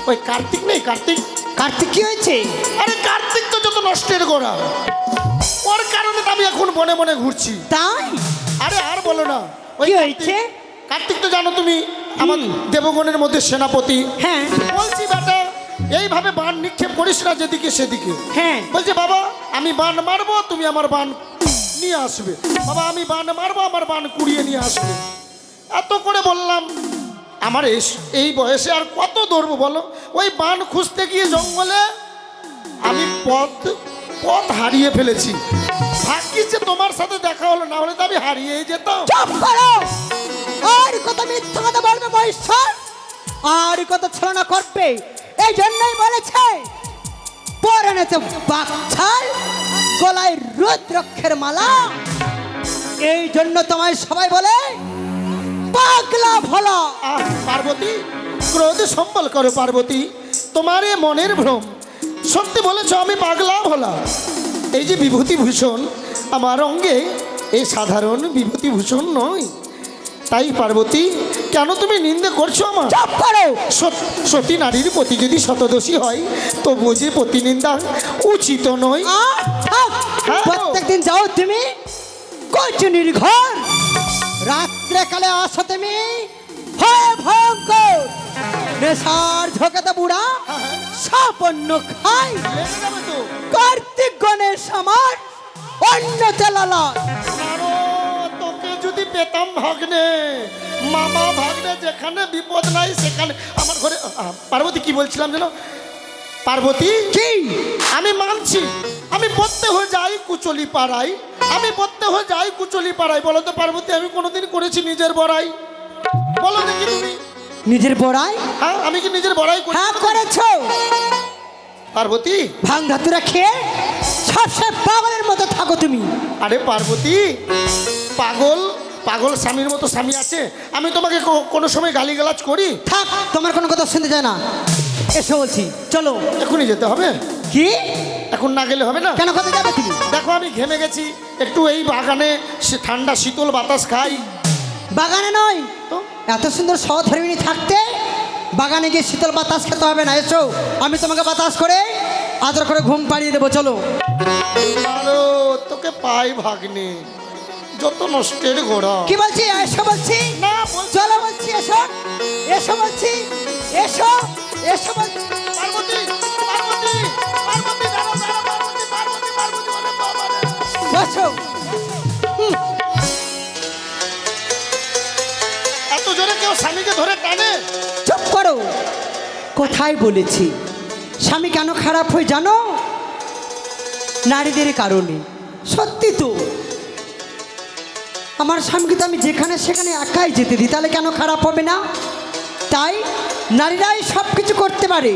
ওই কার্তিক নেই, কার্তিক, কার্তিক কি হয়েছে? আরে কার্তিক তো যত নষ্টের গোড়া, ওর কারণে তো আমি এখন মনে মনে ঘুরছি। তাই? আরে আর বলো না, ওই কি কার্তিক- হয়েছে? কার্তিক তো জানো তুমি আমার দেবগণের মধ্যে সেনাপতি। হ্যাঁ, বলছি বেটা এইভাবে বান নিক্ষেপ করিস না যেদিকে সেদিকে। হ্যাঁ, বলছে বাবা আমি বান মারবো, তুমি আমার বান নিয়ে আসবে। বাবা আমি বান মারবো, আমার বান কুড়িয়ে নিয়ে আসবে। এত করে বললাম, আমার এই বয়সে আর কত দৌড়বো বলো। ওই বান খুঁজতে গিয়ে জঙ্গলে আমি পথ হারিয়ে ফেলেছি। ভাগ্যিস যে তোমার সাথে দেখা হলো, না হলে তো আমি হারিয়েই যেতাম। চুপ করো। আর কত মিথ্যা কথা বলবে মহেশ্বর, আর কত ছলনা করবে। এই জন্যই বলেছে পরনেতে বাকছাল, গলায় রুদ্রাক্ষের মালা। এই জন্য তোমায় সবাই বলে পাগলা ভোলা। পার্বতী ক্রোধ সম্বল করো পার্বতী, তোমার এ মনের ভ্রম। সত্যি বলেছ আমি পাগলা ভোলা। এই যে বিভূতিভূষণ আমার অঙ্গে, এই সাধারণ বিভূতিভূষণ নয়। তাই পার্বতী কেন তুমি নিন্দে করছো আমার? চুপ করো। সতী নারীর প্রতি যদি শতদোষী হয় তো বুঝে প্রতিনিন্দা উচিত নয়। থাক। হ্যাঁ। প্রত্যেকদিন যাও তুমি কচুনির ঘর, রাত্রে কালে আসো তুমি ভয় ভয়ঙ্কর। নেশার ঝোঁকাতে বুড়া সাপন্ন খাই। লেগে যাবে তো। কার্তিক গণেশ আমার অন্য চালালা। আরো তোকে যদি পেতাম ভাগ্নে, মামা ভাগ্নে, যেখানে বিপদ নাই সেখানে আমার ঘরে। পার্বতী কি বলছিলাম যেন? পার্বতী কি? আমি মানছি আমি বলতে হয়ে যাই কুচলি পাড়াই, আমি বলতে হয়ে যাই কুচলি পাড়াই। বলো তো পার্বতী আমি কোনোদিন করেছি নিজের বড়াই? বলো দেখি তুমি। নিজের বড়াই? হ্যাঁ আমি কি নিজের বড়াই করি? হ্যাঁ করেছো। পার্বতী ভাং ধাতুরা খেয়ে সবসময় পাগলের মতো থাকো তুমি। আরে পার্বতী পাগল পাগল স্বামীর মতো স্বামী আছে? আমি তোমাকে কোনো সময় গালিগালাজ করি? থাক, তোমার কোনো কথা শুনতে চায় না। এসো বলছি, চলো। এখনই যেতে হবে? কি? এখন না গেলে হবে না? কেন কোথায় যাবে তুমি? দেখো আমি ঘেমে গেছি, একটু এই বাগানে ঠান্ডা শীতল বাতাস খাই। বাগানে নয় তো এত সুন্দর সহধর্মিনী থাকতে বাগানে গিয়ে শীতল বাতাস খেতে হবে না। এসো, আমি তোমাকে বাতাস করে আদর করে ঘুম পাড়িয়ে দেবো। চলো। আরো তোকে পাই ভাগ্নে, যত নষ্টের গোড়া। কি বলছি? এসো বলছি। না, বলছি। চলো বলছি, এসো এসো বলছি, এসো এসো বলছি। পার্বতী, পার্বতী, পার্বতী, দাঁড়াও, দাঁড়াও, পার্বতী, পার্বতী, পার্বতী, ওরে বাবা রে। বসো। এত জোরে কেউ স্বামীকে ধরে টানে? চুপ করো। কোথায় বলেছি স্বামী কেন খারাপ হয়ে জানো? নারীদের কারণে। সত্যি তো, আমার স্বামীকে তো আমি যেখানে সেখানে একাই যেতে দিই, তাহলে কেন খারাপ হবে না? তাই নারীরাই সব কিছু করতে পারে।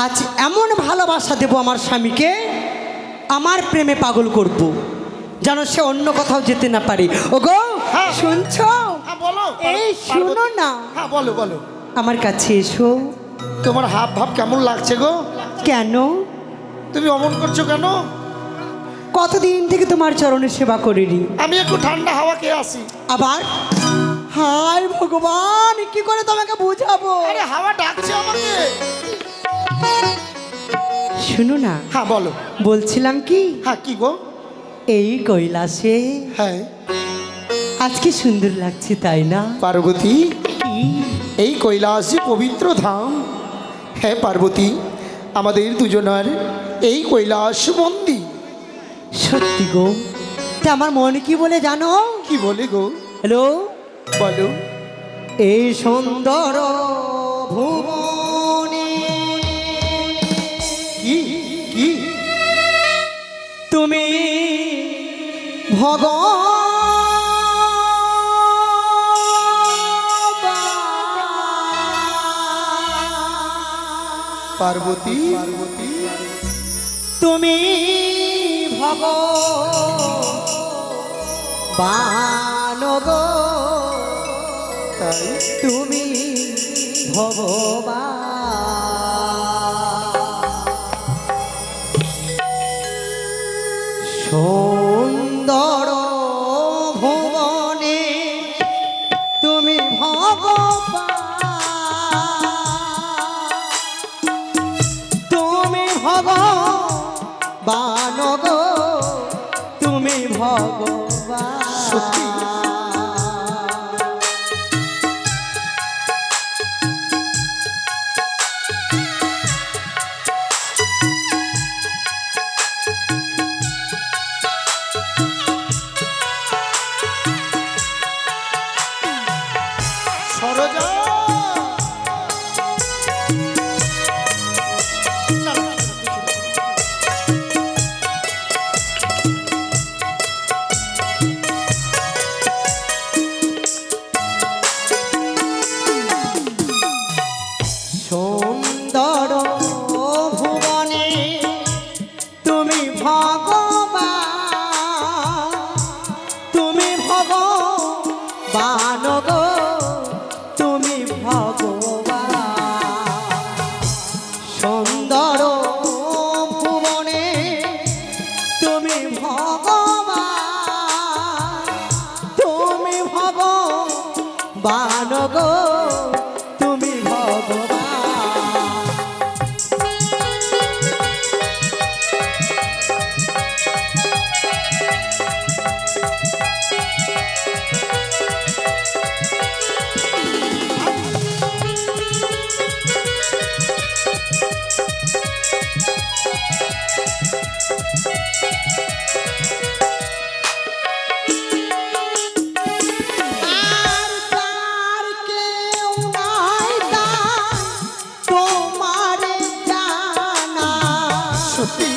আজ এমন ভালোবাসা দেব আমার স্বামীকে, আমার প্রেমে পাগল করব, যেন সে অন্য কোথাও যেতে না পারে। ওগো, হ্যাঁ। শুনছো? হ্যাঁ, বলো। এই শোনো না, হ্যাঁ, বলো, বলো। আমার কাছে এসো। তোমার হাব ভাব কেমন লাগছে গো? কেন? তুমি অমন করছো কেন? কতদিন থেকে তোমার চরণের সেবা করিনি। আমি একটু ঠান্ডা হাওয়া খেয়ে আসি। আবার? হায় ভগবান, কি করে তোমাকে বুঝাবো? আরে হাওয়া ডাকছে আমাকে। শুনো না, হ্যাঁ, বলো। বলছিলাম কি, হ্যাঁ, কি গো? এই কৈলাসে হ্যাঁ আজকে সুন্দর লাগছে, তাই না? পার্বতী, কি? এই কৈলাস পবিত্র ধাম। হ্যাঁ পার্বতী, আমাদের দুজনার এই কৈলাস মন্দির। সত্যি গো, তা আমার মনে কি বলে জানো? কি বলে গো? হ্যালো, বলো। এই সুন্দর ভুবনে কি কি? তুমি পার্বতী, পার্বতী, তুমি ভগবান গো, তাই তুমি ভগবান। সুন্দর ভুবনে তুমি ভগবান, তুমি ভগবান গো, তুমি ভগবান। সত্যি? সরোজা, না, না, সুন্দর ভুবনে তুমি ভগবান, তুমি ভগবান গো, তুমি ভগবান। সুন্দর ভুবনে তুমি ভগবান, তুমি ভগবান গো, তুমি ভগবান। আর তার কেউ নাই তার তোমারে জানা। সত্যি?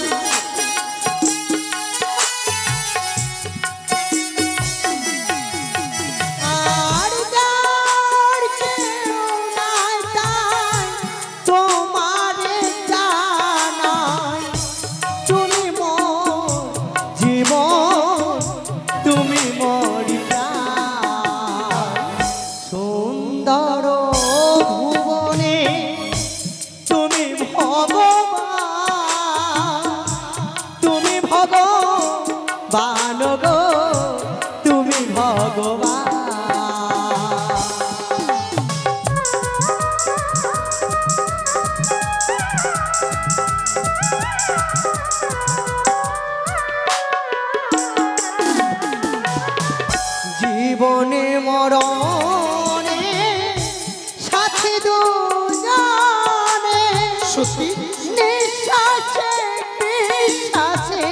আর তার কেউ নাই তার তোমারে জানা। তুমি মোর জীবন, তুমি মোর প্রাণ। সুন্দর ভুবনে তুমি ভগবান, তুমি ভগবান গো, তুমি ভগবান। জীবনে মরণে সাথে দুজনে সত্যি নিঃশ্বাসে বিশ্বাসে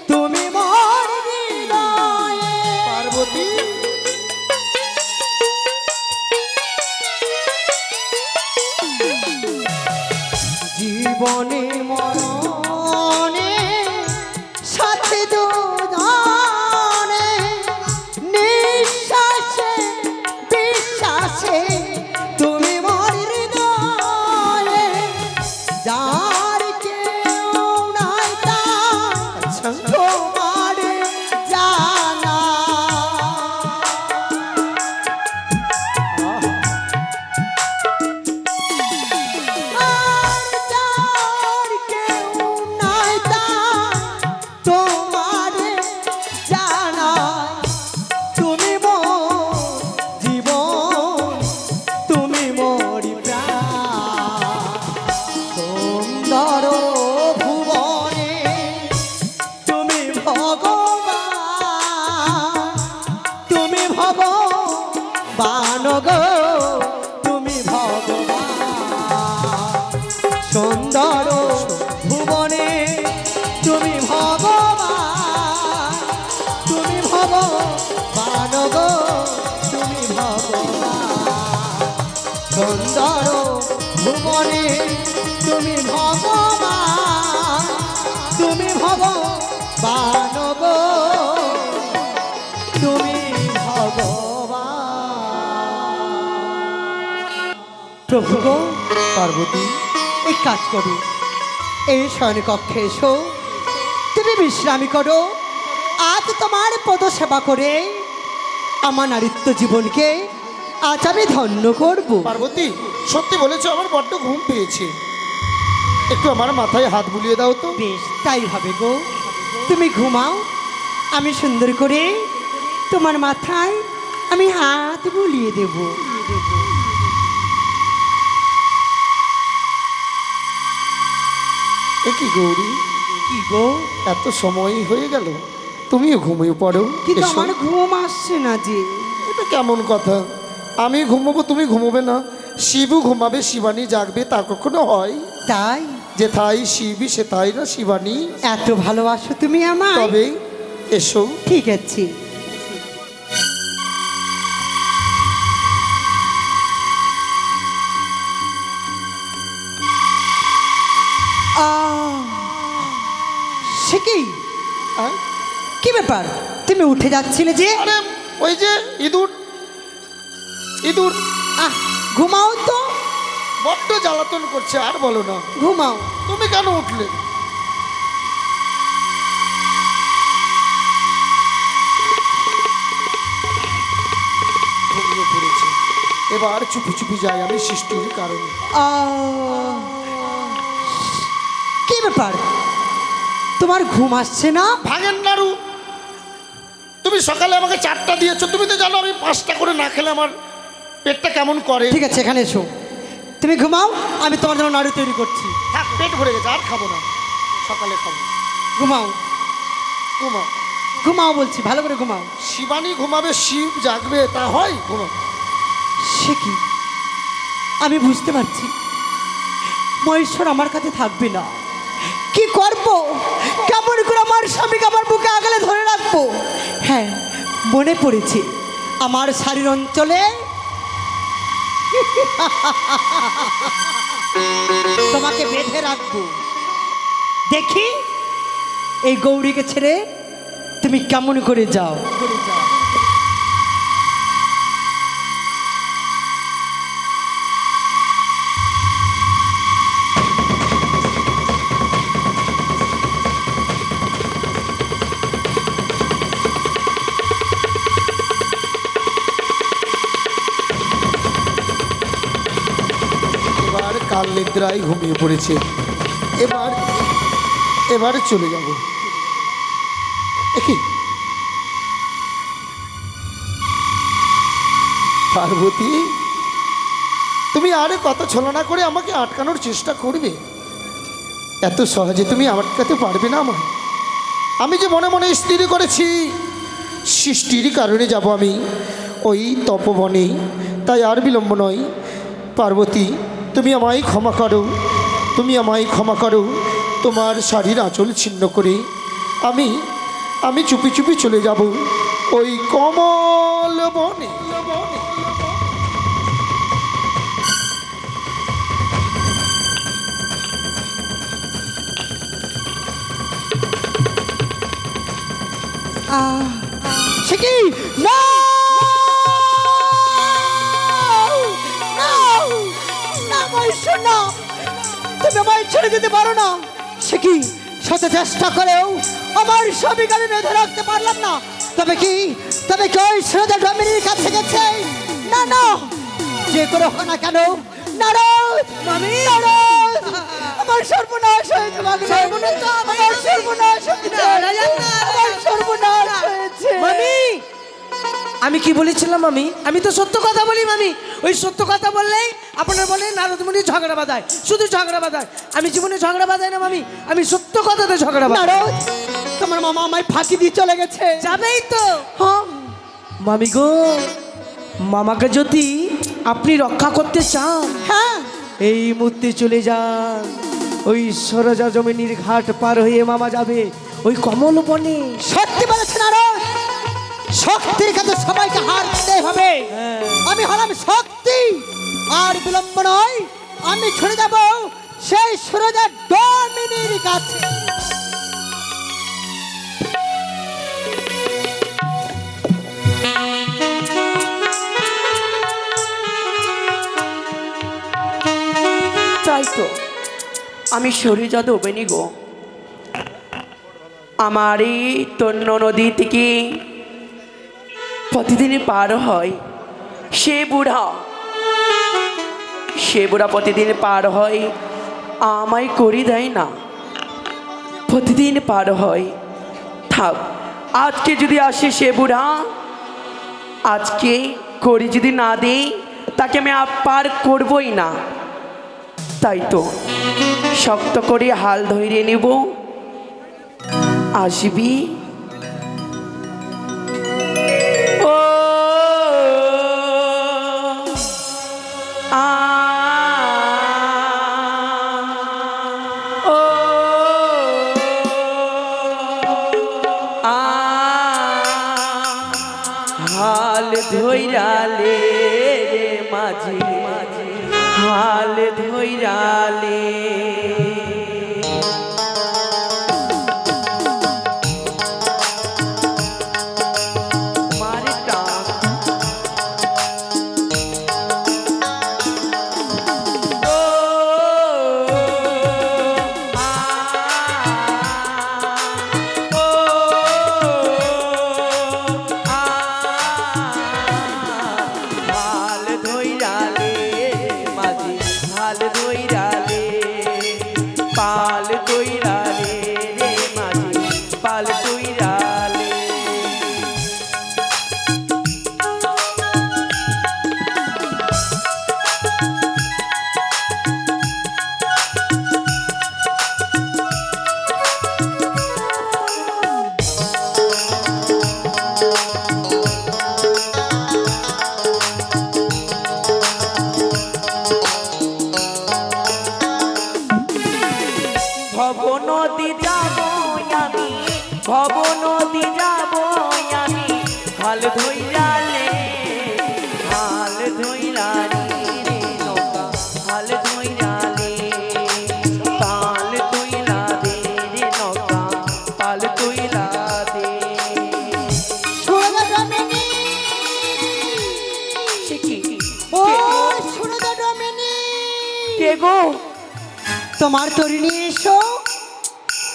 তুমি মোর হৃদয়ে পার্বতী জীবনে মরণে সাথে দুজনে নিঃশ্বাসে বিশ্বাসে তুমি মোর হৃদয়ে যার কেউ নাই তার তোমার জানা আর যার কেউ নাই তার তোমার জানা তুমি মোর জীবন তুমি মোর প্রাণ সুন্দর ভুবনে তুমি ভগবান তুমি ভগবান গো তুমি ভগবান সুন্দর ভুবনে তুমি ভগবান তুমি ভগবান গো তুমি ভগবান সুন্দর ভুবনে তুমি ভগবান তুমি ভগবান গো তুমি ভগবান প্রভু গো পার্বতী এই কাজ করো এই শয়ন কক্ষে এসো তুমি বিশ্রামী করো আজ তোমার পদ সেবা করে আমার নারীত্ব জীবনকে আজ আমি ধন্য করব পার্বতী সত্যি বলেছো আমার বড্ড ঘুম পেয়েছে একটু আমার মাথায় হাত বুলিয়ে দাও তো বেশ তাই হবে গো তুমি ঘুমাও আমি সুন্দর করে তোমার মাথায় আমি হাত বুলিয়ে দেব এ কি গৌরী কি গো এত সময় হয়ে গেল তুমিও ঘুমিয়ে পড়ো কিন্তু এসো। আমার ঘুম আসছে না যে এটা কেমন কথা আমি ঘুমোবো তুমি ঘুমোবে না শিবু ঘুমাবে শিবানী জাগবে তা কখনো হয় তাই যে তাই শিবই সে তাই না শিবানী এত ভালোবাসো তুমি আমায় তবে এসো ঠিক আছে সে কি আয়। কি ব্যাপার তুমি উঠে যাচ্ছিলে যে আরে ওই যে ইঁদুর ইঁদুর আহ ঘুমাও তো বড্ড জ্বালাতন করছে আর বলো না ঘুমাও তুমি কেন উঠলে ঘুমিয়ে পড়েছে এবার চুপি চুপি যাই আমি সৃষ্টির কারণে আহ, কি ব্যাপার তোমার ঘুম আসছে না ভাঙেন নাড়ু তুমি সকালে আমাকে 4টা দিয়েছো তুমি তো জানো আমি 5টা করে না খেলে আমার পেটটা কেমন করে ঠিক আছে এখানে এসো তুমি ঘুমাও আমি তোমার জন্য নাড়ু তৈরি করছি থাক পেট ভরে গেছে আর খাবো না সকালে খাবো ঘুমাও ঘুমাও ঘুমাও বলছি ভালো করে ঘুমাও শিবানী ঘুমাবে শিব জাগবে তা হয় ঘুমাও সে কি আমি বুঝতে পারছি মহেশ্বর আমার কাছে থাকবে না কি করব কেমন করে আমার স্বামীকে আমার বুকে আগলে ধরে রাখবো হ্যাঁ মনে পড়েছে আমার শারীর অঞ্চলে তোমাকে বেঁধে রাখবো দেখি এই গৌরীকে ছেড়ে তুমি কেমন করে যাও এবার কাল নিদ্রায় ঘুমিয়ে পড়েছে এবারে চলে যাব দেখি পার্বতী তুমি আরে কত ছলনা করে আমাকে আটকানোর চেষ্টা করবে এত সহজে তুমি আটকাতে পারবে না আমার আমি যে মনে মনে স্থির করেছি সৃষ্টির কারণে যাব আমি ওই তপবনে, তাই আর বিলম্ব নয়। পার্বতী, তুমি আমায় ক্ষমা করো, তুমি আমায় ক্ষমা করো। তোমার শাড়ির আঁচল ছিন্ন করে আমি চুপি চুপি চলে যাব ওই কমল বনে। সে কি? না! না! না, মহেশ্বর, না! তুমি আমায় ছেড়ে যেতে পারো না। সে কি? শত চেষ্টা করেও আমার স্বামী গাড়ি বেঁধে রাখতে পারলাম না। তবে কি ওই শ্রদ্ধা ডমিনীর কাছে গেছে? না না, যে করে হোক না কেন, নারদ, নারদ, আমার সর্বনাশ হয়েছে। আমার সর্বনাশ হয়েছে, আমার সর্বনাশ হয়েছে। মামি, আমি কি বলেছিলাম মামি? আমি তো সত্য কথা বলি মামি। ওই সত্য কথা বললেই আপনার বলে নারদমণি ঝগড়া বাঁধায়, শুধু ঝগড়া বাঁধায়। আমি জীবনে ঝগড়া বাঁধাই না মামি, আমি সত্য কথাতে ঝগড়া বাঁধাই। নারদ, তোমার মামা আমায় ফাঁকি দিয়ে চলে গেছে। যাবেই তো। হ্যাঁ মামি গো, মামাকে যদি আপনি রক্ষা করতে চান, হ্যাঁ, এই মুহূর্তে চলে যান। ওই সরজা জমিনীর ঘাট পার হয়ে মামা যাবে ওই কমল বনে। সত্যি বলেছে নারদ, শক্তির কাছে সবাইকে হার দিতে হবে। আমি হলাম শক্তি, আর বিলম্ব নয়, আমি ছুড়ে যাব সেই সুরজা ডমিনীর কাছে। তাই তো, আমি সরিজা ডোবেনি গো। আমার এই তন্য নদী থেকে প্রতিদিন পার হয় সে বুড়া প্রতিদিন পার হয়, আমায় করি দেয় না। প্রতিদিন পার হয়। থাক, আজকে যদি আসে সে বুড়া, আজকে করি যদি না দেই, তাকে আমি পার করবই না। তাই তো শক্ত করে হাল ধরে নেব। আসবি ও আ ও আ হাল ধইরালে মাঝি হাল ধইরালে। ভবনদী যাব আমি, ভবনদী যাব আমি, হাল ধইরালে হাল ধইরালে রে নৌকা হাল ধইরালে, পাল তুইলা দে রে নৌকা পাল তুইলা দে। সুরজা ডমিনী, সে কি? ও সুরজা ডমিনী, কে গো? তোমার তরি নিয়ে এসো,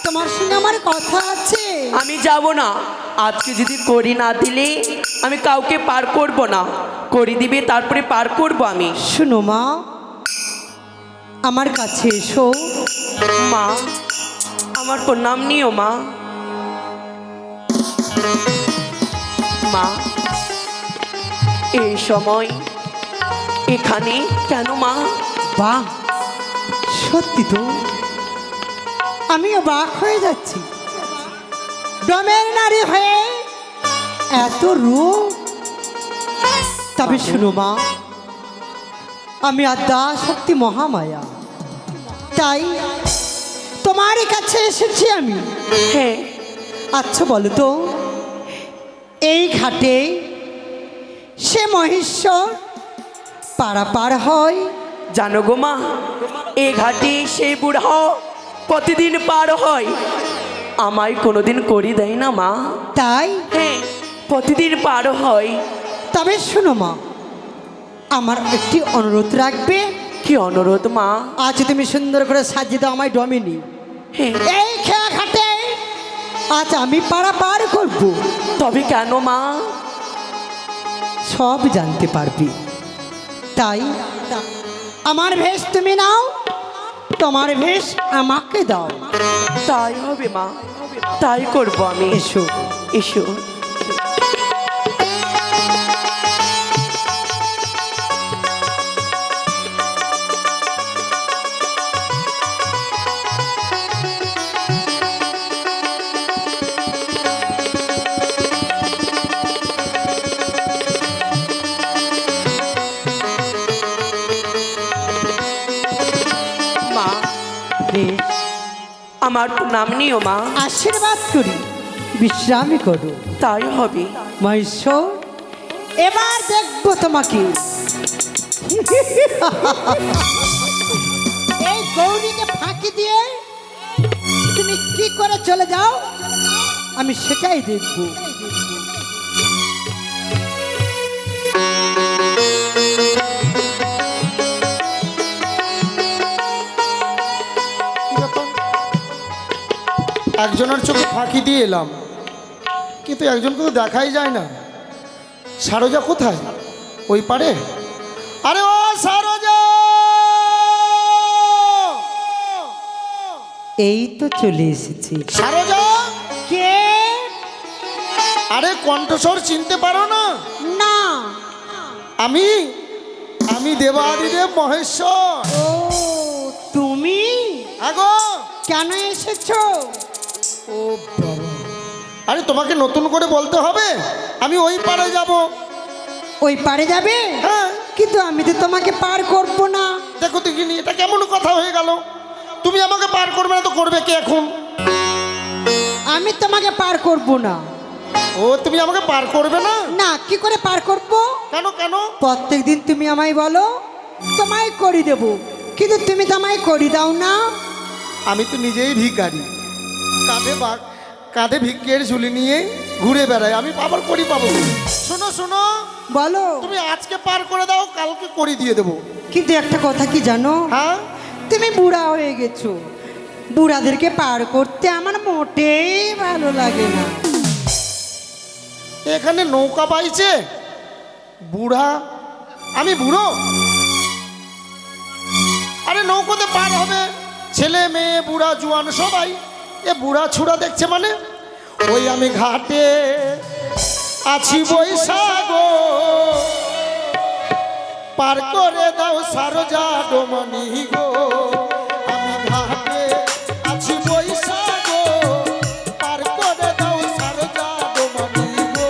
তোমার সঙ্গে আমার কথা আছে। আমি যাব না। আজকে যদি করি না দিলে আমি কাউকে পার করব না। করি দিবে তারপরে পার করব আমি। শুনো মা, আমার কাছে এসো। মা, আমার প্রণাম নিও মা। মা, এই সময় এখানে কেন মা? বাহ, সত্যি তো, আমিও বাক হয়ে যাচ্ছি। ডোমের নারী হয়ে এত রূপ। তবে শুনো মা, আমি আদ্যা শক্তি মহামায়া, তাই তোমার কাছে এসেছি আমি। হ্যাঁ, আচ্ছা বলো তো, এই ঘাটে সে মহেশ্বর পারাপার হয়? জানো গো মা, এ ঘাটে সেই বুড়া প্রতিদিন পার হয়, আমায় কোনোদিন করি দেয় না মা। তাই? হ্যাঁ, প্রতিদিন পার হয়। তবে শোনো মা, আমার একটি অনুরোধ রাখবে? কি অনুরোধ মা? আজ তুমি সুন্দর করে সাজিয়ে দাও আমায় ডমিনি। হ্যাঁ, এই খেয়া ঘাটে আজ আমি পারাপার করব। তবে কেন মা? সব জানতে পারবি। তাই আমার ভেষ তুমি নাও, তোমার ভেষ আমাকে দাও। তাই হবে মা, তাই করবো আমি। এসো। এসো। মা, বেশ, আমার নাম নিও মা। আশীর্বাদ করি, বিশ্রামই করো। তাই হবে। মহেশ্বর, এবার দেখবো তোমাকে। এই গৌরীকে ফাঁকি দিয়ে তুমি কি করে চলে যাও, আমি সেটাই দেখবো। একজনের চোখে ফাঁকি দিয়ে এলাম, কিন্তু একজনকে তো দেখাই যায় না। সারজা কোথায়? ওই পারে? আরে ও সারজা! এই তো চলে এসেছি। সারজা! কে? আরে কণ্ঠস্বর চিনতে পারো না? না। আমি আমি দেবাদিদেব মহেশ্বর। ও তুমি? আগো কেন এসেছো? ও বাবা, আরে তোমাকে নতুন করে বলতে হবে, আমি ওই পারে যাব। ওই পারে যাবে? হ্যাঁ। কিন্তু আমি তো তোমাকে পার করবো না। দেখো দেখিনি, এটা কেমন কথা হয়ে গেল? তুমি আমাকে পার করবে না তো করবে কে এখন? আমি তোমাকে পার করবো না। ও তুমি আমাকে পার করবে না? না, কি করে পার করবো? কেন কেন? প্রত্যেক দিন তুমি আমায় বলো তোমায় করি দেব, কিন্তু তুমি তো আমায় করি দাও না। আমি তো নিজেই ভিখারি, কাঁধে ভিক্ষের ঝুলি নিয়ে ঘুরে বেড়াই, আমি আবার করি পাবো? শোনো শোনো, বলো। তুমি আজকে পার করে দাও, কালকে করি দিয়ে দেবো। কিন্তু একটা কথা কি জানো, হ্যাঁ? তুমি বুড়া হয়ে গেছো, বুড়াদেরকে পার করতে আমার মোটেই ভালো লাগে না। এখানে নৌকা পাইছে বুড়া, আমি বুড়ো? আরে নৌকোতে পার হবে ছেলে মেয়ে বুড়া জোয়ান সবাই, এ বুড়া ছুড়া দেখছে মানে? ওই আমি ঘাটে আছি বৈশাখ, পার করে দাও সারজা ডোমনি গো। আমি ঘাটে আছি বৈশাখ, পার করে দাও সারজা ডোমনি গো।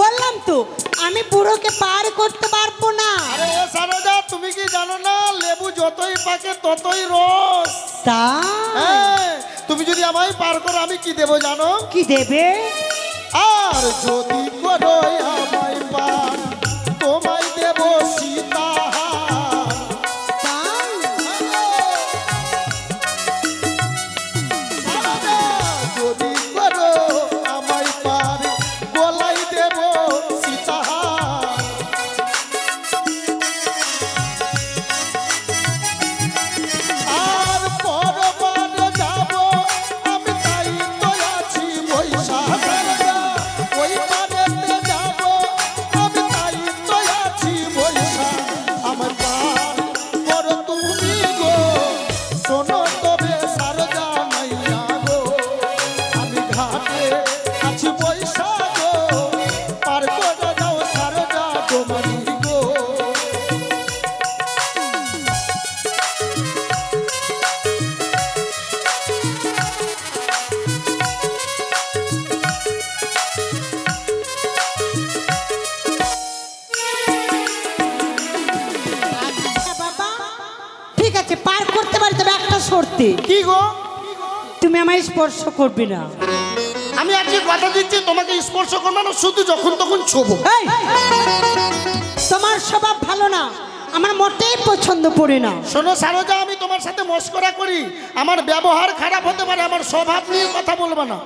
বললাম তো আমি বুড়োকে পার করতে পারবো না। আরে সারদা, তুমি কি জানো না, লেবু যতই পাকে ততই রস। তা হ্যাঁ, তুমি যদি আমায় পার করো আমি কি দেবো জানো? কি দেবে? আর যদি করো আমায় পার, তোমায় দেব সীতাহার। তাই? সারদা, যদি করো আমায় পার, গলায় দেব সীতাহার। আর পরবার যাব আমি, তাই তো আছি বৈশাখ। ওই পারেতে যাব আমি, তাই তো আছি বৈশাখ। করতে। কি গো? তুমি আমায় স্পর্শ করবে না। আমি আজকে কথা দিচ্ছি তোমাকে স্পর্শ করবো না, শুধু যখন তখন ছোবো। এই, তোমার স্বভাব ভালো না, আমার মোটেই পছন্দ পড়ে না। শোনো সারজা, আমি তোমার সাথে মস্করা করি, আমার ব্যবহার খারাপ হতে পারে, আমার স্বভাব নিয়ে কথা বলবো না।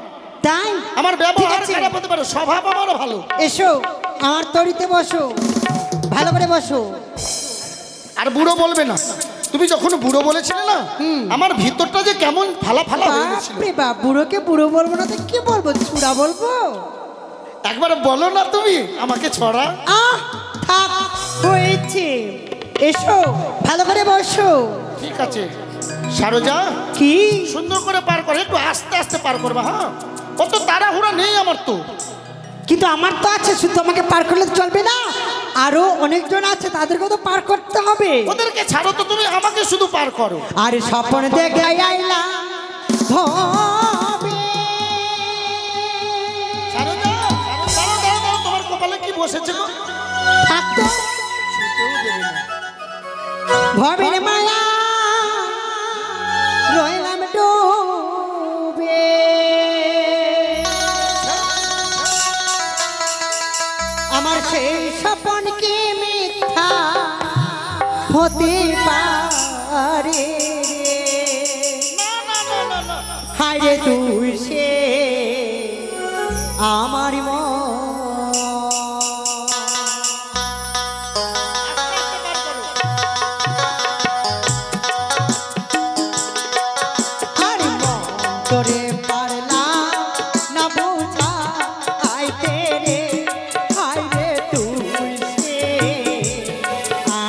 তাই আমার ব্যবহার ঠিক আছে। খারাপ হতে পারে, স্বভাব আমারও ভালো। এসো আমার তরিতে বসো, ভালো করে বসো। আর বুড়ো বলবে না। তুমি যখন বুড়ো বলেছিলে না, আমার ভিতরটা যে কেমন ফালা ফালা হয়ে গেছিল। বাপরে বাপ, বুড়োকে বুড়ো বলবো না তো কি বলবো, চূড়া বলবো? একবার বলো না তুমি আমাকে ছড়া। আহ, থাক, হয়েছে। এসো ভালো করে বসো। ঠিক আছে সারজা, কি সুন্দর করে পার করে, একটু আস্তে আস্তে পার করবা। হ্যাঁ, অত তাড়াহুড়া নেই আমার তো। কিন্তু আমার তো আছে, শুধু আমাকে পার করলে তো চলবে না, আরো অনেকজন আছে, তাদেরকে তো পার করতে হবে। ওদেরকে ছাড়ো তো, তুমি আমাকে শুধু পার করো। আর স্বপ্ন দেখে আইলা ধবে। সারজা, দাঁড়াও, দাঁড়াও, দাঁড়াও, তোমার কপালে কি বসেছে গো? থাকতো কেউ দেবে না। ভবের মায়া রইলাম ডুবে। আমার সেই স্বপন কি মিথ্যা হতে পারে? হায় রে তুই সে আমার মন। আর তোরে পারলাম না বোঝা আইতে রে, হায় রে তুই সে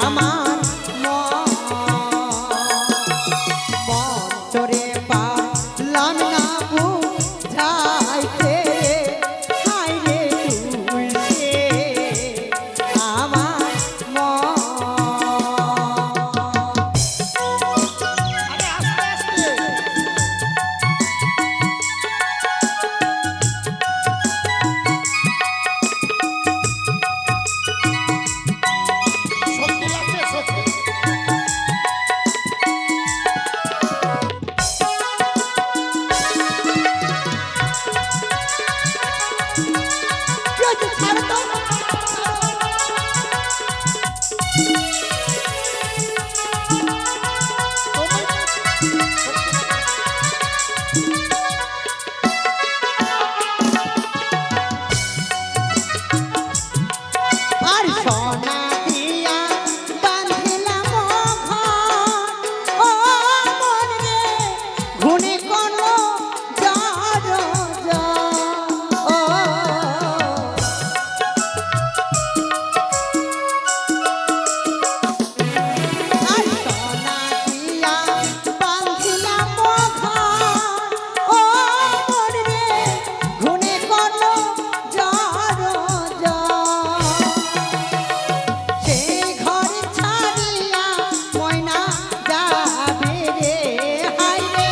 আমার মন। তোরে পারলাম না বুঝাইতে রে, হায় রে তুই সে আমার মন। আরে আস্তে আস্তে। সত্যি লাগছে, সত্যি। কি হয়েছে? ছাড়ো তো। আর সোনা দিয়া বাঁধিলাম ঘর, ও মন রে ঘুনে কোনো জ্বর ও। আর সোনা দিয়া বাঁধিলাম ঘর, ও মন রে ঘুনে কোনো জ্বর। সেই ঘর ছাড়িয়া ময়না যাবে রে, হায় রে।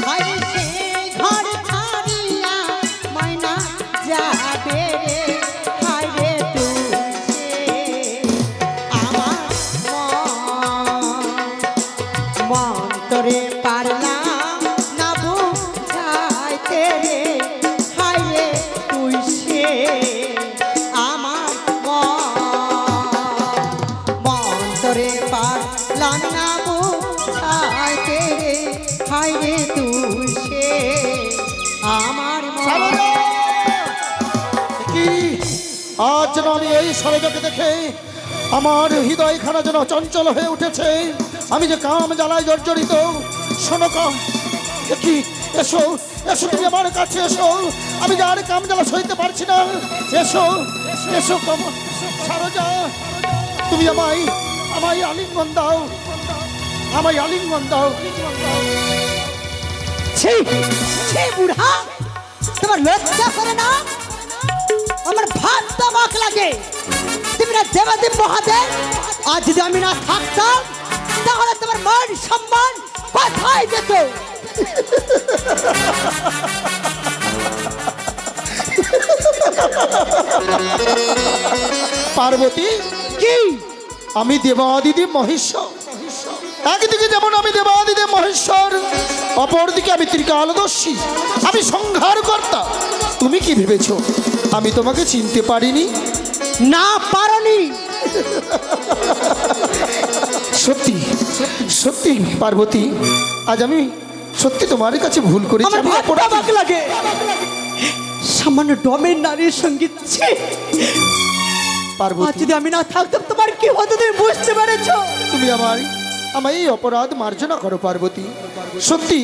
হায় সেই ঘর ছাড়িয়া ময়না যাবে রে, হায় রে তুই সে আমার মন তোরে পারলাম না বুঝাইতে রে, হায় রে তুই সে আমার মন তোরে পারলাম না বুঝাইতে রে, হায় রে তুই সে আমার সারজা! কি আজ যেন আমি এই সরজাকে দেখে আমার হৃদয়খানা যেন চঞ্চল হয়ে উঠেছে। আমি যে কাম জ্বালায় জর্জরিত। শোনো কাম, কি এসো, এসো তুমি আমার কাছে এসো। আমি যে আর কাম জ্বালা সইতে পারছি না। এসো, এসো কাম। সারজা, তুমি আমায় আমায় আলিঙ্গন দাও, আমায় আলিঙ্গন দাও। ছি ছি বুড়া, তোমার লজ্জা করে না? আমার ভাত তামাক লাগে। তুমি না দেবাদেব মহাদেব, আজ যদি আমি না থাকতাম তাহলে তোমার মান সম্মান কোথায় যেত? পার্বতী, কি আমি দেবাদিদেব মহেশ্বর। একদিকে যেমন আমি দেবাদিদেব মহেশ্বর, অপরদিকে আমি ত্রিকালদর্শী, আমি সংহারকর্তা। তুমি কি ভেবেছ আমি তোমাকে চিনতে পারিনি? না পারনি। সত্যি সত্যি পার্বতী, আজ আমি সত্যি তোমার কাছে ভুল করেছি। আমার আমি ভাবটা অপরাধী। অবাক লাগে, সামান্য ডমের নারীর সঙ্গীত। ছি! আজ পার্বতী, যদি আমি না থাকতাম তোমার কি হতো তুমি বুঝতে পেরেছো? তুমি আমায় এই অপরাধ মার্জনা করো পার্বতী। সত্যি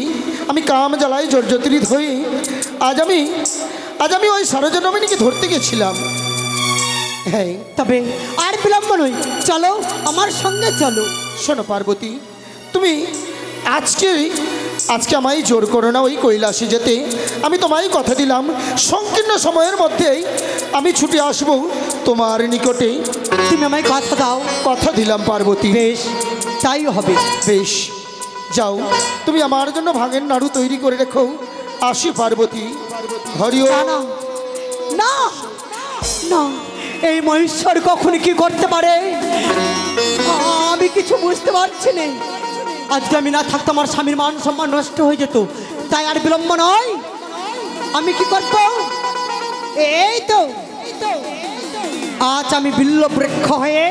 আমি কাম জ্বালায় জর্জরিত হয়ে আজ আমি ওই সরোজনমিনীকে ধরতে গেছিলাম। হ্যাঁ, তবে আর বিলম্ব নয়, চলো আমার সঙ্গে চলো। শোনো পার্বতী, তুমি আজকে আমায় জোর করো না ওই কৈলাসে যেতে। আমি তোমায় কথা দিলাম সংকীর্ণ সময়ের মধ্যেই আমি ছুটে আসবো তোমার নিকটে। তুমি আমায় কথা দাও। কথা দিলাম পার্বতী। বেশ, তাই হবে। বেশ, যাও তুমি আমার জন্য ভাঙের নাড়ু তৈরি করে রেখো। আসি পার্বতী। হরিও না না না না, এই মহেশ্বর কখন কি করতে পারে আমি কিছু বুঝতে পারছি না। আজকে আমি না থাকতাম আমার স্বামীর মান সম্মান নষ্ট হয়ে যেত। তাই আর বিলম্ব নয়, আমি কি করব? এই তো আজ আমি বিল্ল বৃক্ষ হয়ে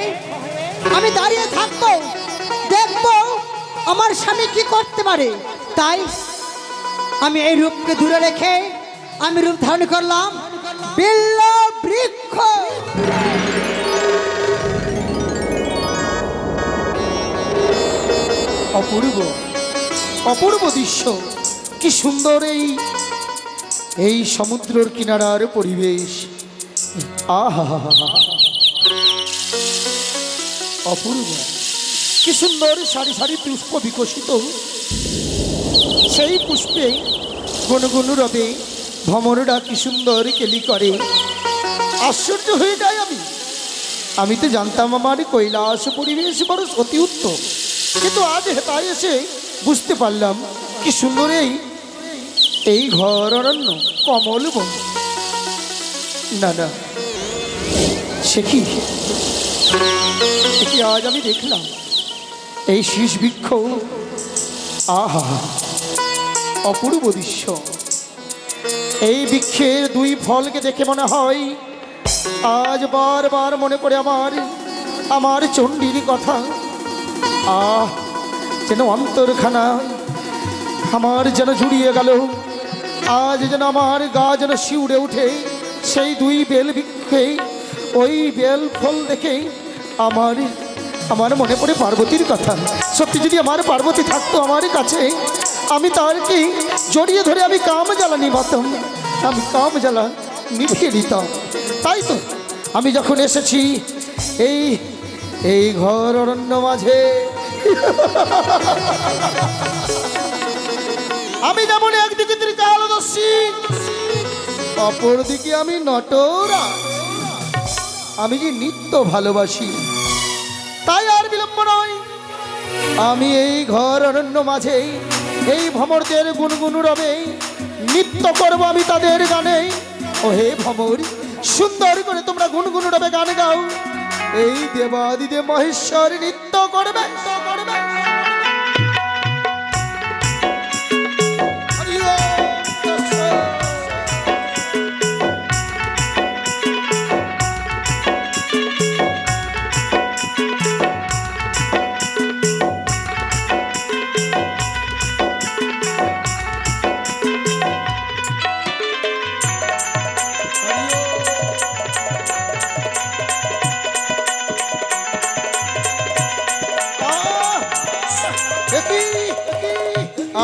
আমি দাঁড়িয়ে থাকবো, দেখবো আমার স্বামী কি করতে পারে। তাই আমি এই রূপকে দূরে রেখে আমি রূপ ধারণ করলাম বিল্ল বৃক্ষ। অপূর্ব অপূর্ব দৃশ্য, কি সুন্দর এই সমুদ্রের কিনারার পরিবেশ। আহা, অপূর্ব, কি সুন্দর সারি সারি পুষ্প বিকশিত। সেই পুষ্পে গুনগুন রবে ভ্রমররা কি সুন্দর কেলি করে। আশ্চর্য হয়ে যায় আমি তো জানতাম আমার কৈলাস পরিবেশ বড় অতি উত্তম, কিন্তু আজ হেতায় এসে বুঝতে পারলাম কি সুন্দর এই ঘর অরণ্য কমল বন। না না, সে কি আজ আমি দেখলাম এই শীষ বৃক্ষ। আহা, অপূর্ব দৃশ্য। এই বৃক্ষের দুই ফলকে দেখে মনে হয় আজ বারবার মনে পড়ে আমার চণ্ডীর কথা। যেন অন্তরখানা আমার যেন জুড়িয়ে গেল। আজ যেন আমার গা যেন শিউড়ে উঠে সেই দুই বেল বৃক্ষে ওই বেল ফল দেখে আমার মনে পড়ে পার্বতীর কথা। সত্যি যদি আমার পার্বতী থাকতো আমার কাছে, আমি তারকে জড়িয়ে ধরে আমি কাম জ্বালা নিভাতাম, আমি কাম জ্বালা নিভিয়ে দিতাম। তাই তো আমি যখন এসেছি এই ঘর অরণ্য মাঝে, আমি যেমন একদিকে ত্রিকালদর্শী, অপরদিকে আমি নটরাজ, আমি যে নিত্য ভালোবাসি। তাই আর বিলম্ব নয়, আমি এই ঘর অরণ্য মাঝে এই ভ্রমরদের গুনগুন রবে নৃত্য করব আমি তাদের গানে। ও হে ভ্রমর, সুন্দর করে তোমরা গুনগুন রবে গান গাও। এই দেবাদিদেব মহেশ্বর নৃত্য করবে।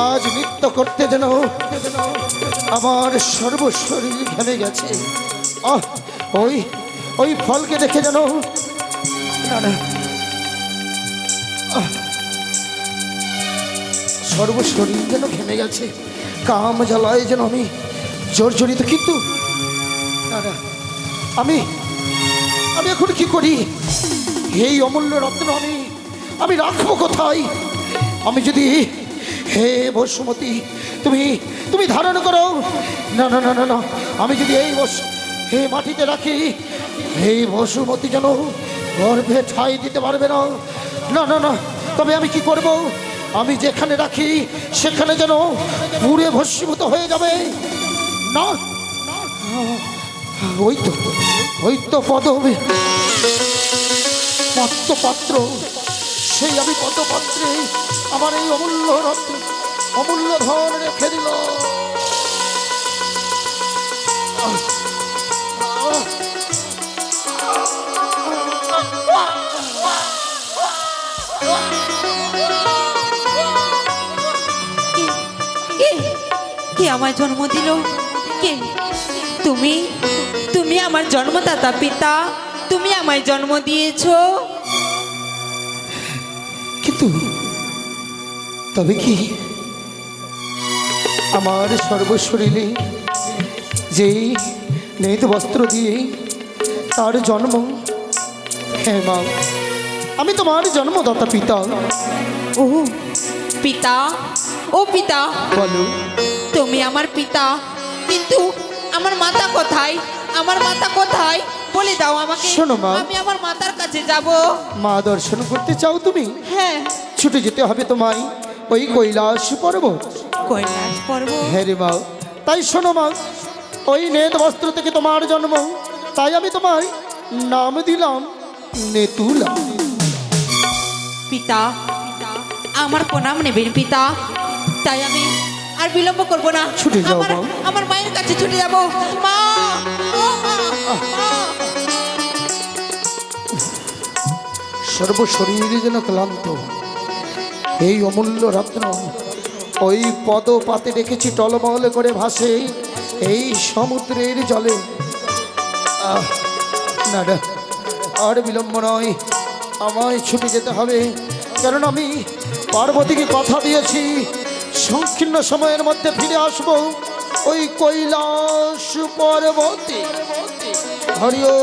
আজ নৃত্য করতে যেন আমার সর্বশরীর ঘেমে গেছে। ওই ফলকে দেখে যেন সর্বশরীর যেন ঘেমে গেছে। কাম জ্বালায় যেন আমি জর্জরিত। কিন্তু না, আমি এখন কি করি? এই অমূল্য রত্ন আমি রাখবো কোথায়? আমি যদি, হে বসুমতী, তুমি ধারণ করো। না না না না না, আমি যদি এই মাটিতে রাখি, এই বসুমতী যেন গর্ভে ঠাঁই দিতে পারবে না। না না না, তবে আমি কি করব? আমি যেখানে রাখি সেখানে যেন পুড়ে ভস্মীভূত হয়ে যাবে। না, ওই তো পদ্মপাত্র, সেই আমি পদ্মপাত্রে আমার এই অমূল্য রত্ন, অমূল্য ধন রেখে দিল। কে কে আমায় জন্ম দিল? কে? তুমি তুমি আমার জন্মদাতা পিতা, তুমি আমায় জন্ম দিয়েছো। কিন্তু তবে কি আমার সর্বশরীরে যেই নেত বস্ত্র দিয়ে তার জন্ম? হ্যাঁ মা, আমি তোমার জন্মদাতা পিতা। ও পিতা, ও পিতা, বলো। তুমি আমার পিতা, কিন্তু আমার মাতা কোথায়? আমার মাতা কোথায় বলে দাও আমাকে। শোনো মা, আমি আমার মাতার কাছে যাব। মা দর্শন করতে চাও তুমি? হ্যাঁ। ছুটে যেতে হবে তোমায় ওই কৈলাস পর্বত। কৈলাস পর্বত? হ্যাঁ রে মা, তাই শোনো মা, ওই নেত বস্ত্র থেকে তোমার জন্ম, তাই আমি তোমায় নাম দিলাম নেতুলা। পিতা, আমার প্রণাম নেবেন পিতা। তাই আমি আর বিলম্ব করব না, ছুটে যাও মা। আমার মায়ের কাছে ছুটে যাব। মা, ও মা, মা। সর্বশরীরে যেন ক্লান্ত, এই অমূল্য রত্ন ওই পদপাতে রেখেছি টলমল করে ভাসে এই সমুদ্রের জলে। না না, আর বিলম্ব নয়, আমায় ছুটে যেতে হবে, কারণ আমি পার্বতীকে কথা দিয়েছি সংকীর্ণ সময়ের মধ্যে ফিরে আসব ওই কৈলাস পর্বতে। হরিও।